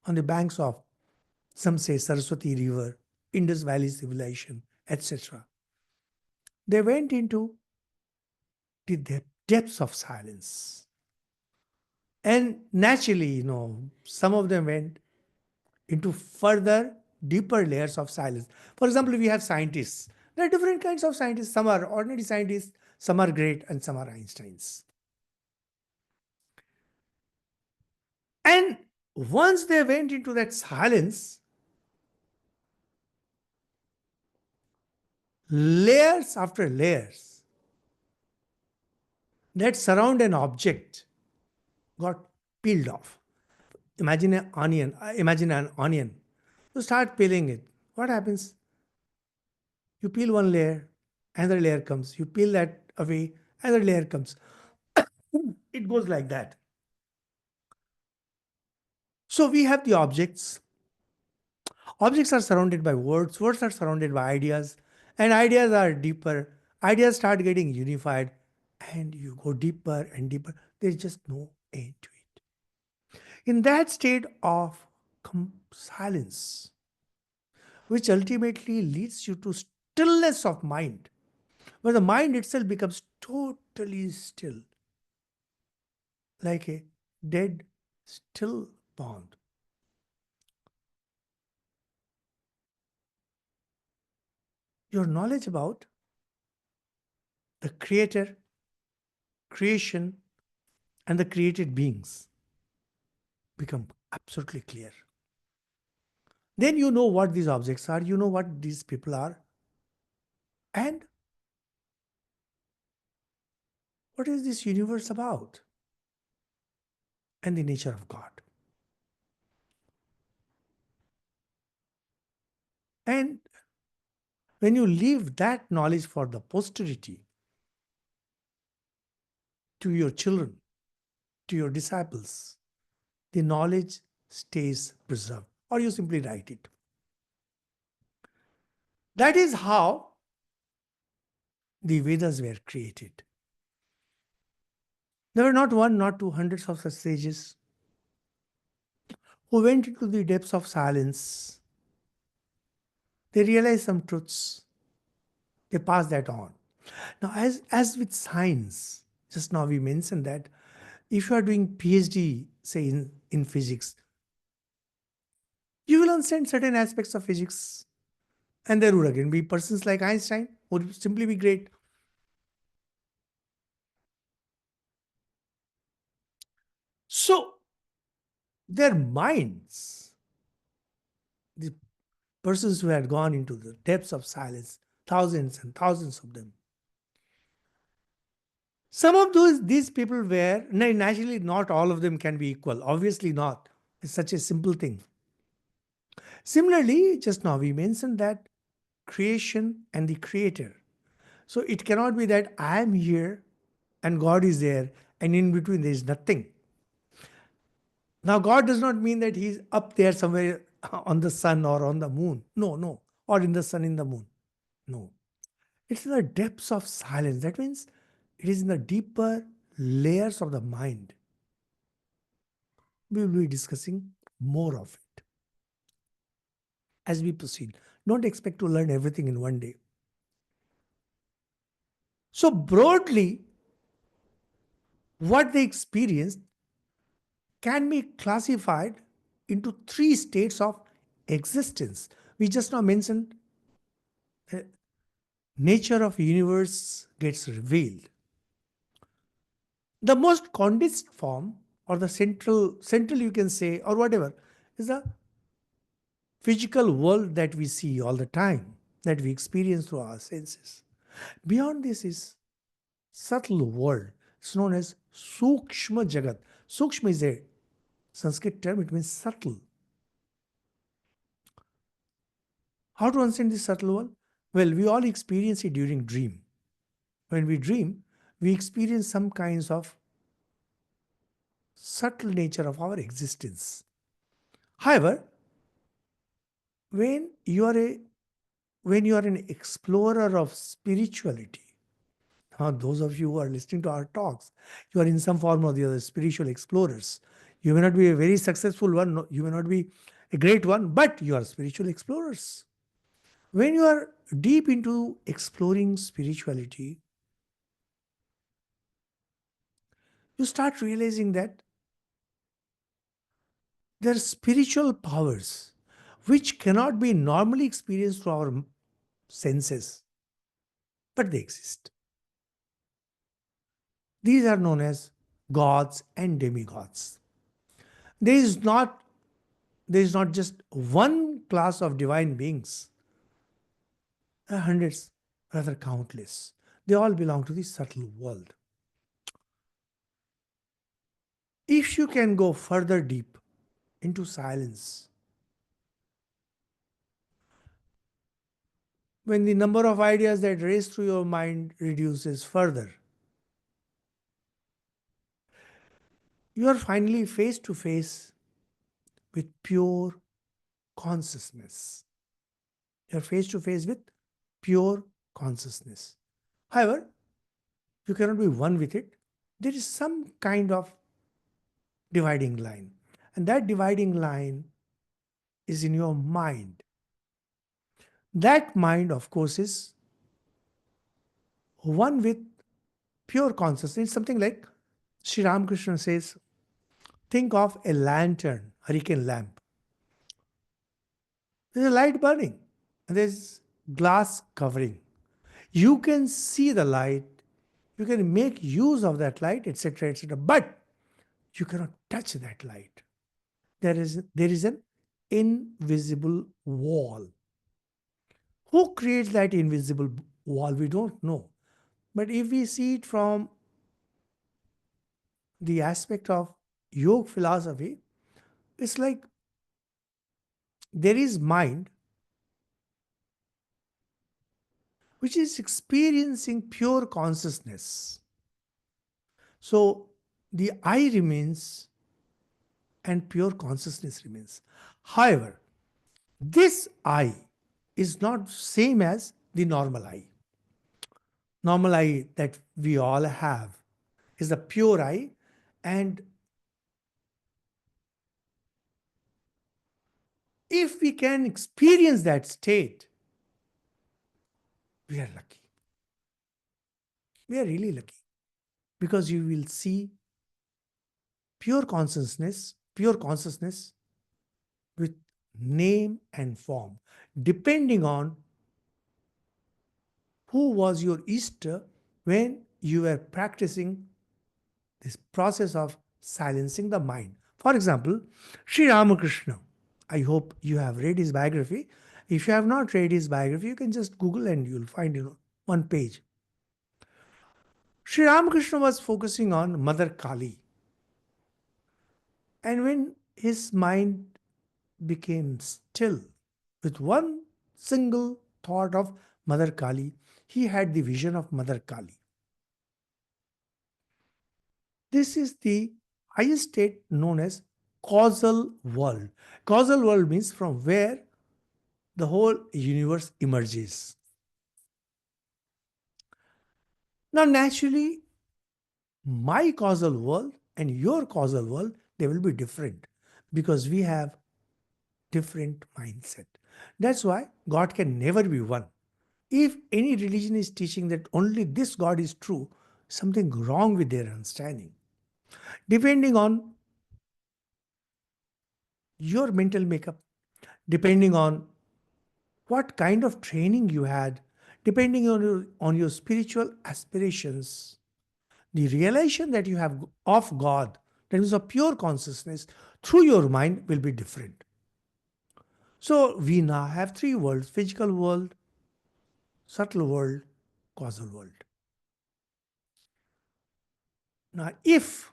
on the banks of, some say, Saraswati River, Indus Valley civilization, etc. They went into the depths of silence. And naturally, some of them went into further, deeper layers of silence. For example, we have scientists. There are different kinds of scientists. Some are ordinary scientists, some are great, and some are Einsteins. And once they went into that silence, layers after layers that surround an object got peeled off. Imagine an onion. Imagine an onion. You start peeling it. What happens? You peel one layer, another layer comes. You peel that away, another layer comes. It goes like that. So we have the objects. Objects are surrounded by words. Words are surrounded by ideas. And ideas are deeper. Ideas start getting unified. And you go deeper and deeper. There's just no end to it. In that state of silence, which ultimately leads you to stillness of mind, where the mind itself becomes totally still, like a dead, still pond. Your knowledge about the creator, creation, and the created beings become absolutely clear. Then you know what these objects are, you know what these people are, and what is this universe about, and the nature of God. And when you leave that knowledge for the posterity, to your children, to your disciples, the knowledge stays preserved, or you simply write it. That is how the Vedas were created. There were not one, not two, hundreds of such sages who went into the depths of silence. They realized some truths. They passed that on. Now, as with science, just now we mentioned that if you are doing PhD, say in physics, you will understand certain aspects of physics. And there would again be persons like Einstein who would simply be great. So their minds, the persons who had gone into the depths of silence, thousands and thousands of them, some of these people were, naturally not all of them can be equal, obviously not. It's such a simple thing. Similarly, just now we mentioned that creation and the creator. So it cannot be that I am here and God is there and in between there is nothing. Now, God does not mean that He's up there somewhere on the sun or on the moon. No, no. Or in the sun, in the moon. No. It's in the depths of silence. That means it is in the deeper layers of the mind. We will be discussing more of it as we proceed. Don't expect to learn everything in one day. So, broadly, what they experienced can be classified into three states of existence. We just now mentioned the nature of universe gets revealed. The most condensed form, or the central you can say, or whatever, is the physical world that we see all the time, that we experience through our senses. Beyond this is subtle world. It's known as Sukshma Jagat. Sukshma is a Sanskrit term, it means subtle. How to understand this subtle world? Well, we all experience it during dream. When we dream, we experience some kinds of subtle nature of our existence. However, when you are an explorer of spirituality, now those of you who are listening to our talks, you are in some form or the other spiritual explorers. You may not be a very successful one, you may not be a great one, but you are spiritual explorers. When you are deep into exploring spirituality, you start realizing that there are spiritual powers which cannot be normally experienced through our senses, but they exist. These are known as gods and demigods. There is not there is not just one class of divine beings. There are hundreds, rather countless. They all belong to the subtle world. If you can go further deep into silence, when the number of ideas that race through your mind reduces further, you are finally face to face with pure consciousness. You are face to face with pure consciousness. However, you cannot be one with it. There is some kind of dividing line. And that dividing line is in your mind. That mind, of course, is one with pure consciousness. It's something like Sri Ramakrishna says, think of a lantern, hurricane lamp. There's a light burning, and there's glass covering. You can see the light, you can make use of that light, etc., etc., but you cannot touch that light. There is an invisible wall. Who creates that invisible wall? We don't know. But if we see it from the aspect of yoga philosophy, it's like there is mind which is experiencing pure consciousness. So the I remains and pure consciousness remains. However, this I is not same as the normal I. Normal I that we all have is the pure I, and if we can experience that state, we are lucky. We are really lucky because you will see pure consciousness with name and form, depending on who was your Easter when you were practicing this process of silencing the mind. For example, Sri Ramakrishna. I hope you have read his biography. If you have not read his biography, you can just Google and you'll find one page. Sri Ramakrishna was focusing on Mother Kali. And when his mind became still with one single thought of Mother Kali, he had the vision of Mother Kali. This is the highest state known as causal world. Causal world means from where the whole universe emerges. Now, naturally, my causal world and your causal world, they will be different because we have different mindset. That's why God can never be one. If any religion is teaching that only this God is true, something wrong with their understanding. Depending on your mental makeup, depending on what kind of training you had, depending on your spiritual aspirations, the realization that you have of God, that is a pure consciousness, through your mind will be different. So we now have three worlds: physical world, subtle world, causal world. Now, if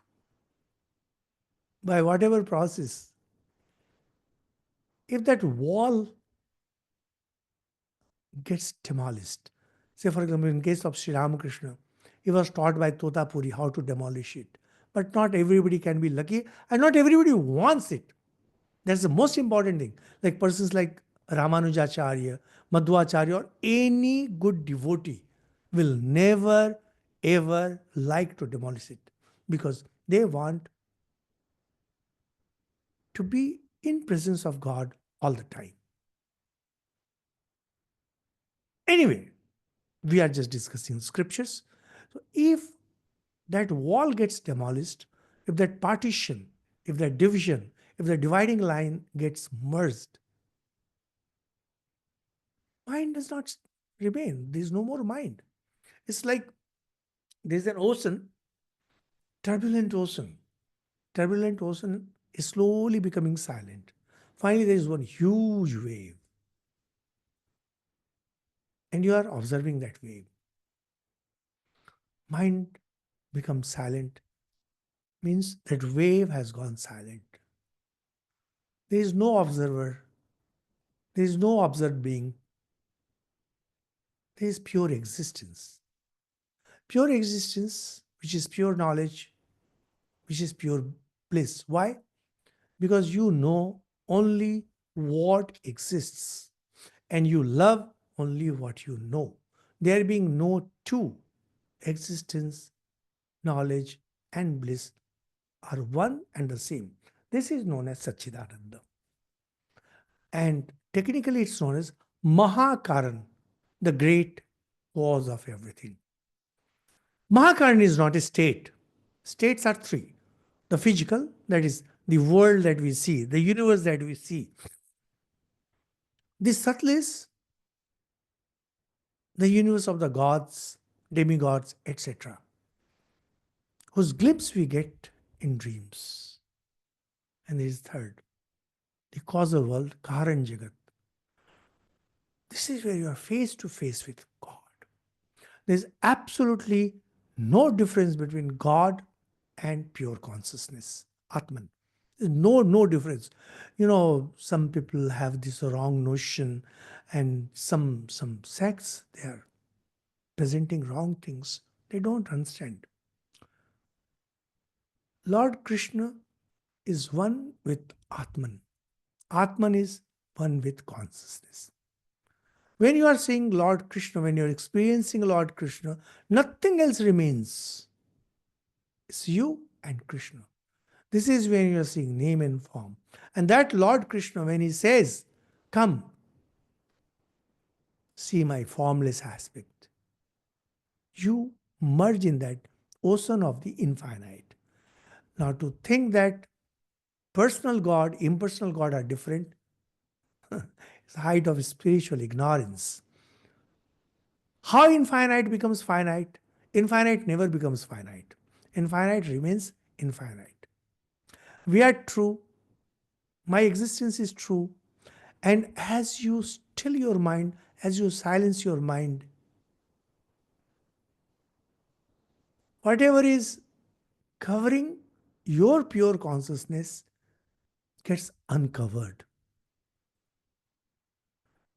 by whatever process, if that wall gets demolished, say for example, in case of Sri Ramakrishna, he was taught by Totapuri how to demolish it. But not everybody can be lucky, and not everybody wants it. That's the most important thing. Like persons like Ramanujacharya, Madhvacharya, or any good devotee will never ever like to demolish it because they want to be in presence of God all the time. Anyway, we are just discussing scriptures. So if that wall gets demolished, if that partition, if that division, if the dividing line gets merged, mind does not remain. There is no more mind. It's like there's an ocean, turbulent ocean. Turbulent ocean is slowly becoming silent. Finally, there is one huge wave. And you are observing that wave. Mind becomes silent, means that wave has gone silent. There is no observer. There is no observed being. There is pure existence. Pure existence, which is pure knowledge, which is pure bliss. Why? Because you know only what exists and you love only what you know. There being no two, existence, knowledge, and bliss are one and the same. This is known as Satchidananda. And technically, it's known as Mahakaran, the great cause of everything. Mahakaran is not a state. States are three: the physical, that is the world that we see, the universe that we see. The subtle is the universe of the gods, demigods, etc., whose glimpse we get in dreams. And there is third, the causal world, Karan Jagat. This is where you are face to face with God. There is absolutely no difference between God and pure consciousness, Atman. No difference. You know, some people have this wrong notion, and some sects, they are presenting wrong things. They don't understand. Lord Krishna is one with Atman. Atman is one with consciousness. When you are seeing Lord Krishna, when you are experiencing Lord Krishna, nothing else remains. It's you and Krishna. This is when you are seeing name and form. And that Lord Krishna, when he says, "Come, see my formless aspect," you merge in that ocean of the infinite. Now, to think that personal God, impersonal God are different, is the height of spiritual ignorance. How infinite becomes finite? Infinite never becomes finite. Infinite remains infinite. We are true. My existence is true. And as you still your mind, as you silence your mind, whatever is covering your pure consciousness gets uncovered.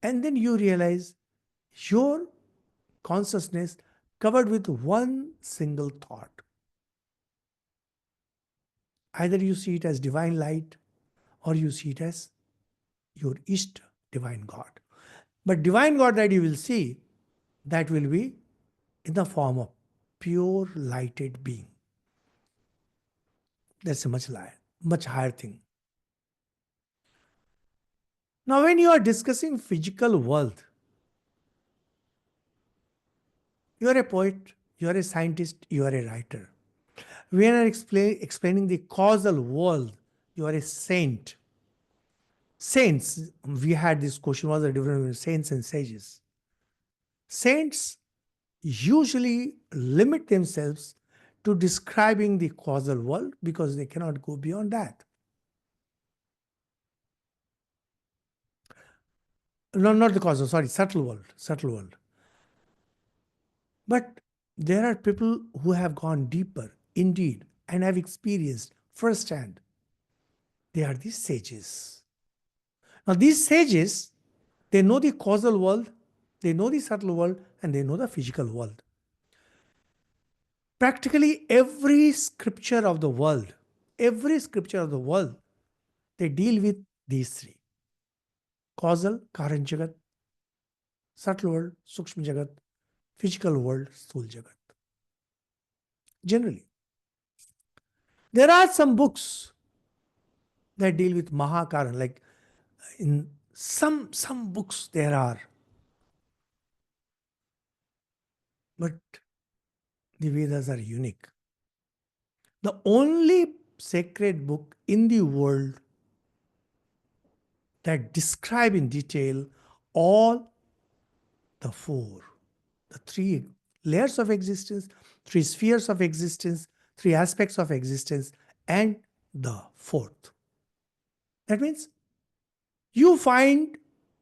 And then you realize your consciousness covered with one single thought. Either you see it as divine light or you see it as your Ishta, divine God. But divine God that you will see, that will be in the form of pure lighted being. That's a much higher thing. Now, when you are discussing physical world, you are a poet, you are a scientist, you are a writer. When you are explaining the causal world, you are a saint. Saints, we had this question, what's the difference between saints and sages? Saints usually limit themselves to describing the causal world because they cannot go beyond that. No, not the causal, sorry, subtle world. But there are people who have gone deeper, indeed, and have experienced firsthand. They are the sages. Now, these sages, they know the causal world, they know the subtle world, and they know the physical world. Practically every scripture of the world, they deal with these three: causal, Karan Jagat; subtle world, Sukshma Jagat; physical world, Sthul Jagat. Generally, there are some books that deal with Mahakaran. Like in some books there are, but the Vedas are unique. The only sacred book in the world that describe in detail all the four, the three layers of existence, three spheres of existence, three aspects of existence, and the fourth. That means you find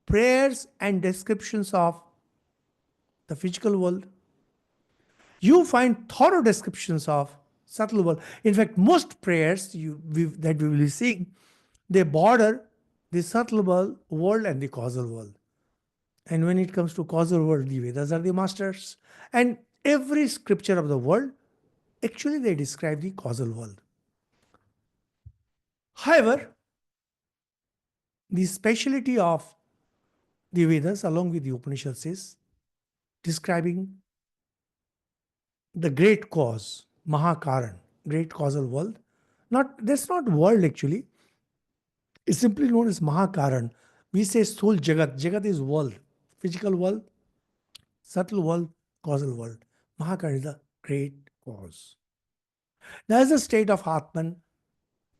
prayers and descriptions of the physical world. You find thorough descriptions of subtle world. In fact, most prayers that we will be seeing, they border the subtle world and the causal world. And when it comes to causal world, the Vedas are the masters. And every scripture of the world, actually they describe the causal world. However, the speciality of the Vedas along with the Upanishads is describing the great cause, Mahakaran, great causal world. That's not world actually. It's simply known as Mahakaran. We say Soul Jagat. Jagat is world, physical world, subtle world, causal world. Mahakaran is the great cause. There's a state of Atman,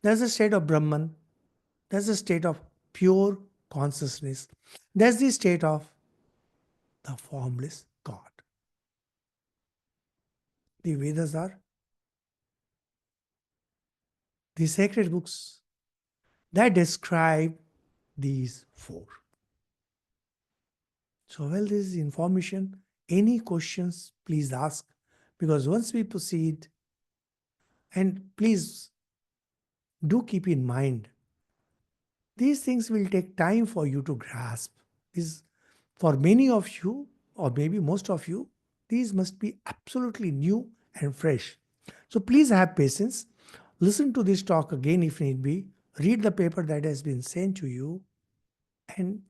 there's a state of Brahman, there's a state of pure consciousness, there's the state of the formless God. The Vedas are the sacred books that describe these four. So, well, this is information. Any questions, please ask. Because once we proceed, and please do keep in mind, these things will take time for you to grasp. This, for many of you, or maybe most of you, these must be absolutely new and fresh. So please have patience. Listen to this talk again if need be. Read the paper that has been sent to you, and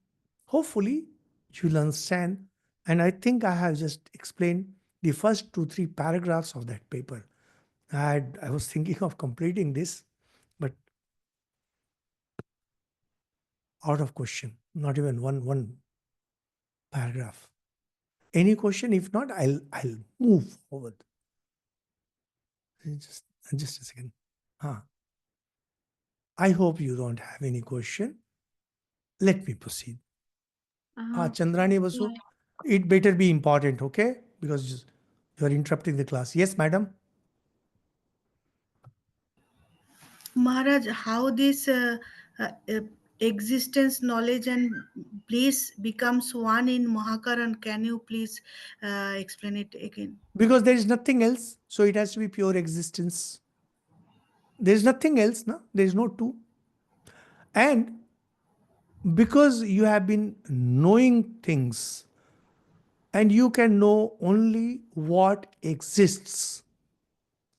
hopefully you'll understand. And I think I have just explained the first 2-3 paragraphs of that paper. I was thinking of completing this, but out of question, not even one paragraph. Any question? If not, I'll move forward. Just a second. I hope you don't have any question. Let me proceed. Chandrani Basu, it better be important, okay? Because you are interrupting the class. Yes, madam. Maharaj, how this uh, existence, knowledge, and bliss becomes one in Mahakaran? Can you please explain it again? Because there is nothing else, so it has to be pure existence. There is nothing else, no? There is no two. And because you have been knowing things, and you can know only what exists.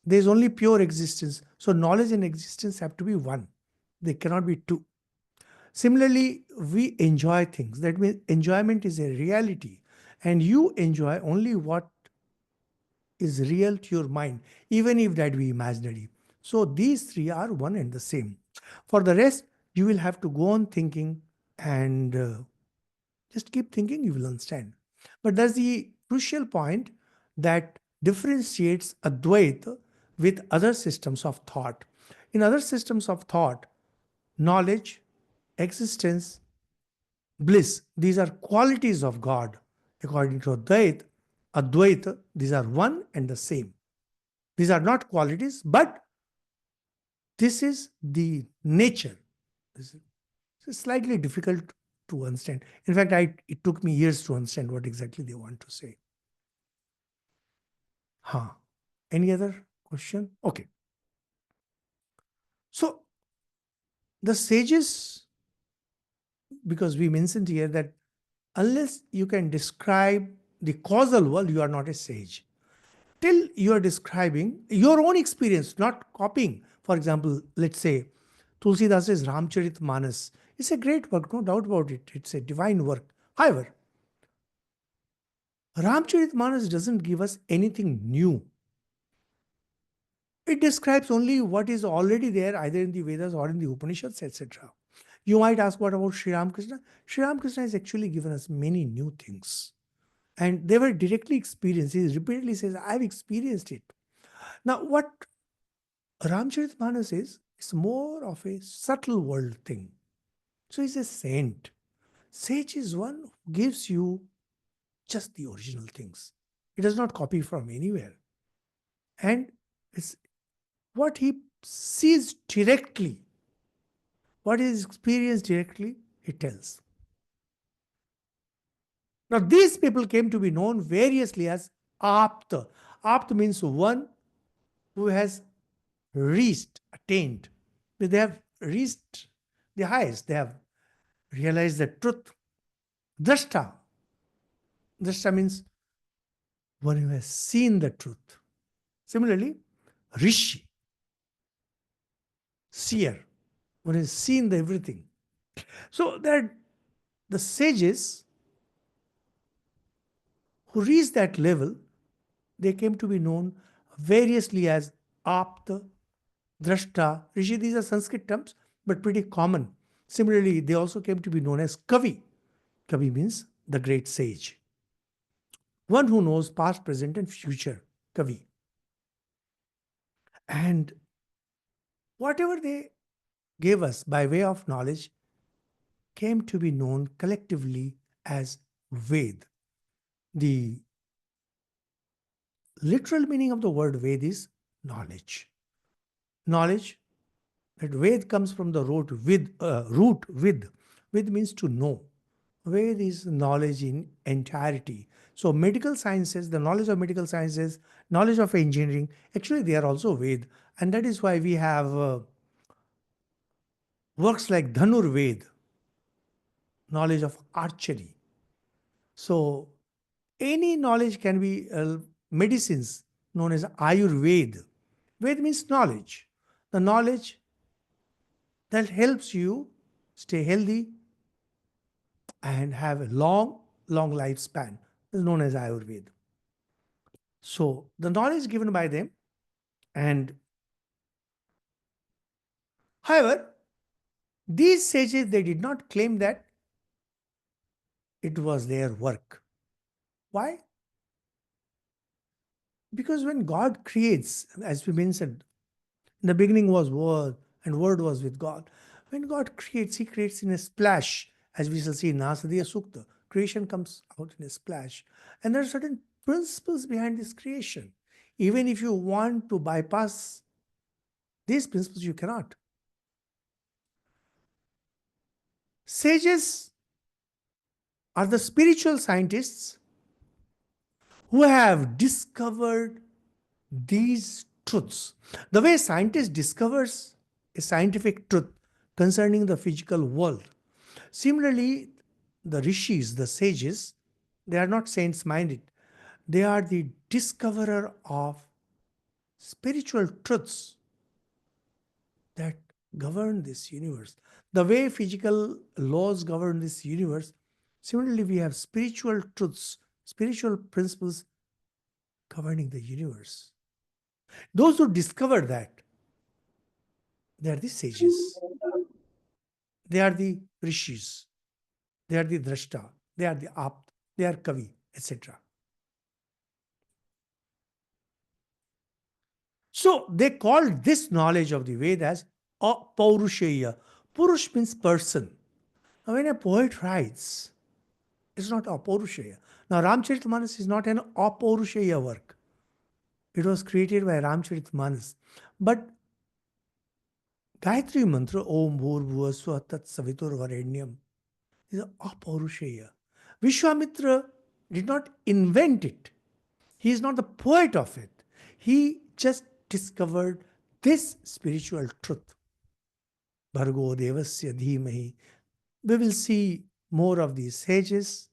There is only pure existence. So knowledge and existence have to be one. They cannot be two. Similarly, we enjoy things. That means enjoyment is a reality. And you enjoy only what is real to your mind, even if that be imaginary. So these three are one and the same. For the rest, you will have to go on thinking and just keep thinking, you will understand. But that's the crucial point that differentiates Advaita with other systems of thought. In other systems of thought, knowledge, existence, bliss, these are qualities of God. According to Advaita, these are one and the same. These are not qualities, but this is the nature. This is slightly difficult to understand. In fact, it took me years to understand what exactly they want to say. Any other question? Okay. So the sages, because we mentioned here that unless you can describe the causal world, you are not a sage. Till you are describing your own experience, not copying. For example, let's say Tulsidas' Ramcharit Manas. It's a great work, no doubt about it. It's a divine work. However, Ramcharit Manas doesn't give us anything new. It describes only what is already there either in the Vedas or in the Upanishads, etc. You might ask, what about Sri Ramakrishna? Sri Ramakrishna has actually given us many new things. And they were directly experienced. He repeatedly says, I've experienced it. Now, what Ramcharitmanas is more of a subtle world thing. So he's a saint. Sage is one who gives you just the original things. He does not copy from anywhere. And it's what he sees directly, what is experienced directly, he tells. Now, these people came to be known variously as Apta. Apta means one who has reached, attained. They have reached the highest. They have realized the truth. Drashta. Drashta means one who has seen the truth. Similarly, Rishi, seer, one who has seen the everything. So that the sages who reached that level, they came to be known variously as Apta, Drashta, Rishi. These are Sanskrit terms, but pretty common. Similarly, they also came to be known as Kavi. Kavi means the great sage. One who knows past, present, and future. Kavi. And whatever they gave us by way of knowledge came to be known collectively as Ved. The literal meaning of the word Ved is knowledge. Knowledge, that Ved comes from the root with. With means to know. Ved is knowledge in entirety. So medical sciences, the knowledge of medical sciences, knowledge of engineering, actually they are also Ved. And that is why we have works like Dhanur Ved, knowledge of archery. So any knowledge can be medicines known as Ayurveda. Ved means knowledge. The knowledge that helps you stay healthy and have a long lifespan is known as Ayurveda. So the knowledge given by them, and however, these sages, they did not claim that it was their work. Why? Because when God creates, as we mentioned, in the beginning was Word, and Word was with God. When God creates, He creates in a splash, as we shall see in Nasadiya Sukta. Creation comes out in a splash. And there are certain principles behind this creation. Even if you want to bypass these principles, you cannot. Sages are the spiritual scientists who have discovered these truths. The way scientist discovers a scientific truth concerning the physical world. Similarly, the rishis, the sages, they are not saints minded. They are the discoverer of spiritual truths that govern this universe. The way physical laws govern this universe, similarly, we have spiritual truths, spiritual principles governing the universe. Those who discover that, they are the sages. They are the rishis. They are the drashta. They are the apt. They are kavi, etc. So they called this knowledge of the Veda as apaurushaya. Purush means person. Now, when a poet writes, it's not apaurushaya. Now, Ramcharitmanas is not an apaurushaya work. It was created by Ramcharitmanas. But Gayatri Mantra, Om Bhur Bhuva Swa Tat Savitur Varenyam, is apaurushaya. Vishwamitra did not invent it. He is not the poet of it. He just discovered this spiritual truth. Bhargo Devasya Dhimahi. We will see more of these sages,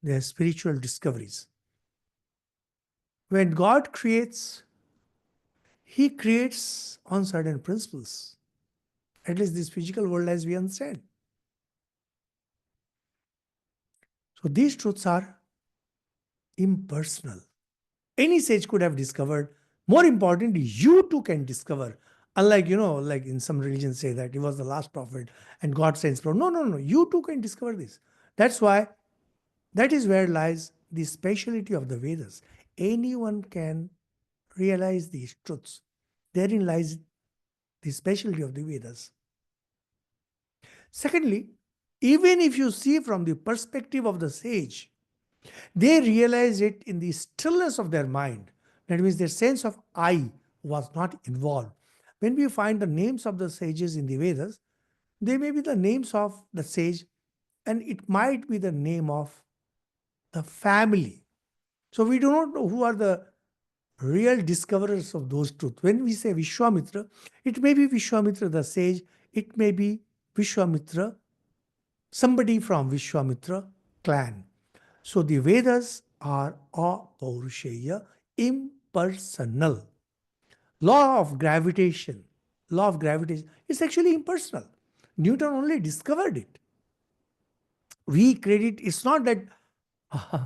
their spiritual discoveries. When God creates, He creates on certain principles. At least this physical world as we understand. So these truths are impersonal. Any sage could have discovered More importantly, you too can discover. Unlike, like in some religions say that he was the last prophet and God sends prophet. No, no, no. You too can discover this. That's why, that is where lies the speciality of the Vedas. Anyone can realize these truths. Therein lies the specialty of the Vedas. Secondly, even if you see from the perspective of the sage, they realize it in the stillness of their mind. That means their sense of I was not involved. When we find the names of the sages in the Vedas, they may be the names of the sage, and it might be the name of the family. So we do not know who are the real discoverers of those truths. When we say Vishwamitra, it may be Vishwamitra the sage, it may be Vishwamitra, somebody from Vishwamitra clan. So the Vedas are apaurushaya, impersonal. Law of gravitation is actually impersonal. Newton only discovered it. We credit, it's not that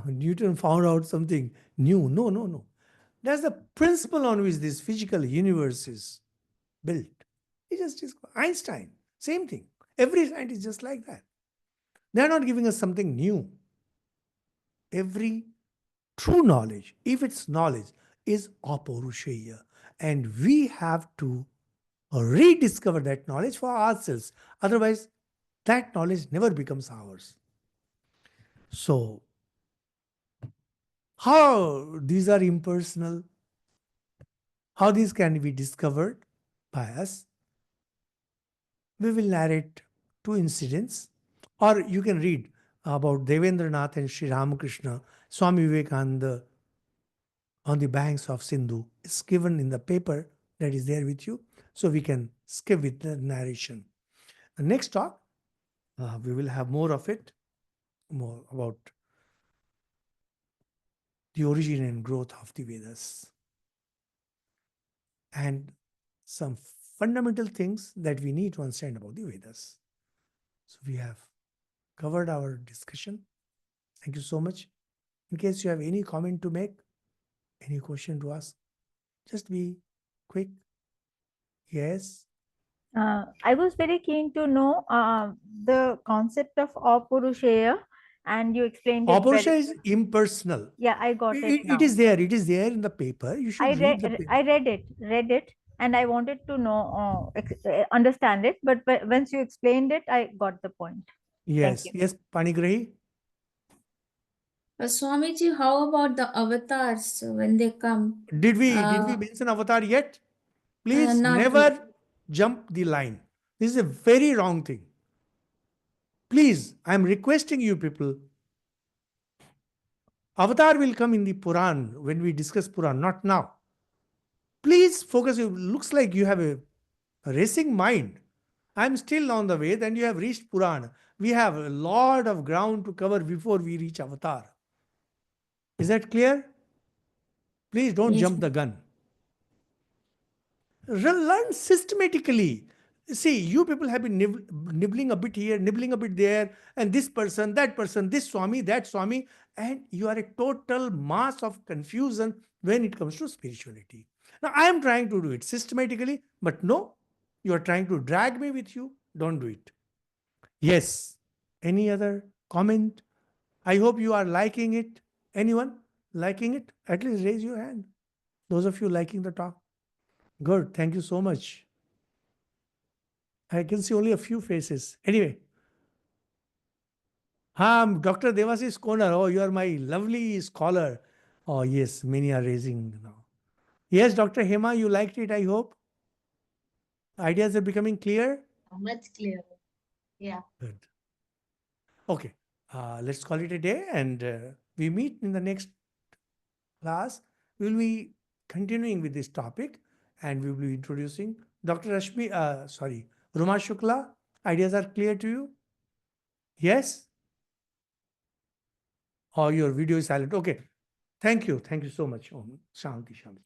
Newton found out something new. No, no, no. That's the principle on which this physical universe is built. He just Einstein, same thing. Every scientist is just like that. They're not giving us something new. Every true knowledge, if it's knowledge, is apaurushaya. And we have to rediscover that knowledge for ourselves. Otherwise, that knowledge never becomes ours. So, how these are impersonal? How these can be discovered by us? We will narrate two incidents, or you can read about Devendranath and Sri Ramakrishna, Swami Vivekananda on the banks of Sindhu. It's given in the paper that is there with you, so we can skip with the narration. The next talk, we will have more of it, more about the origin and growth of the Vedas, and some fundamental things that we need to understand about the Vedas. So we have covered our discussion. Thank you so much. In case you have any comment to make, any question to ask, just be quick. Yes. I was very keen to know the concept of Apurushaya, and you explained it Apurusha very. is impersonal. Yeah, I got it now. It is there. It is there in the paper. You should read the paper. I read it, and I wanted to know, understand it. But once you explained it, I got the point. Yes, yes, Panigrahi. Swamiji, how about the avatars when they come? Did we mention avatar yet? Please Not never jump the line. This is a very wrong thing. Please, I am requesting you people. Avatar will come in the Puran when we discuss Puran, not now. Please focus. It looks like you have a racing mind. I'm still on the way, then you have reached Puran. We have a lot of ground to cover before we reach Avatar. Is that clear? Please don't jump the gun. Learn systematically. See, you people have been nibbling a bit here, nibbling a bit there, and this person, this Swami, that Swami, and you are a total mass of confusion when it comes to spirituality. Now, I am trying to do it systematically, but no, you are trying to drag me with you. Don't do it. Yes. Any other comment? I hope you are liking it. Anyone liking it? At least raise your hand. Those of you liking the talk. Good. Thank you so much. I can see only a few faces. Anyway. Dr. Devasi's Corner. Oh, you are my lovely scholar. Oh, yes. Many are raising now. Yes, Dr. Hema, you liked it, I hope. Ideas are becoming clear? much clearer. Yeah. Good. Okay. Let's call it a day, and we meet in the next class. We will be continuing with this topic, and we will be introducing Dr. Ruma Shukla. Ideas are clear to you? Yes? Or your video is silent? Okay. Thank you. Thank you so much. Shanti, Shanti.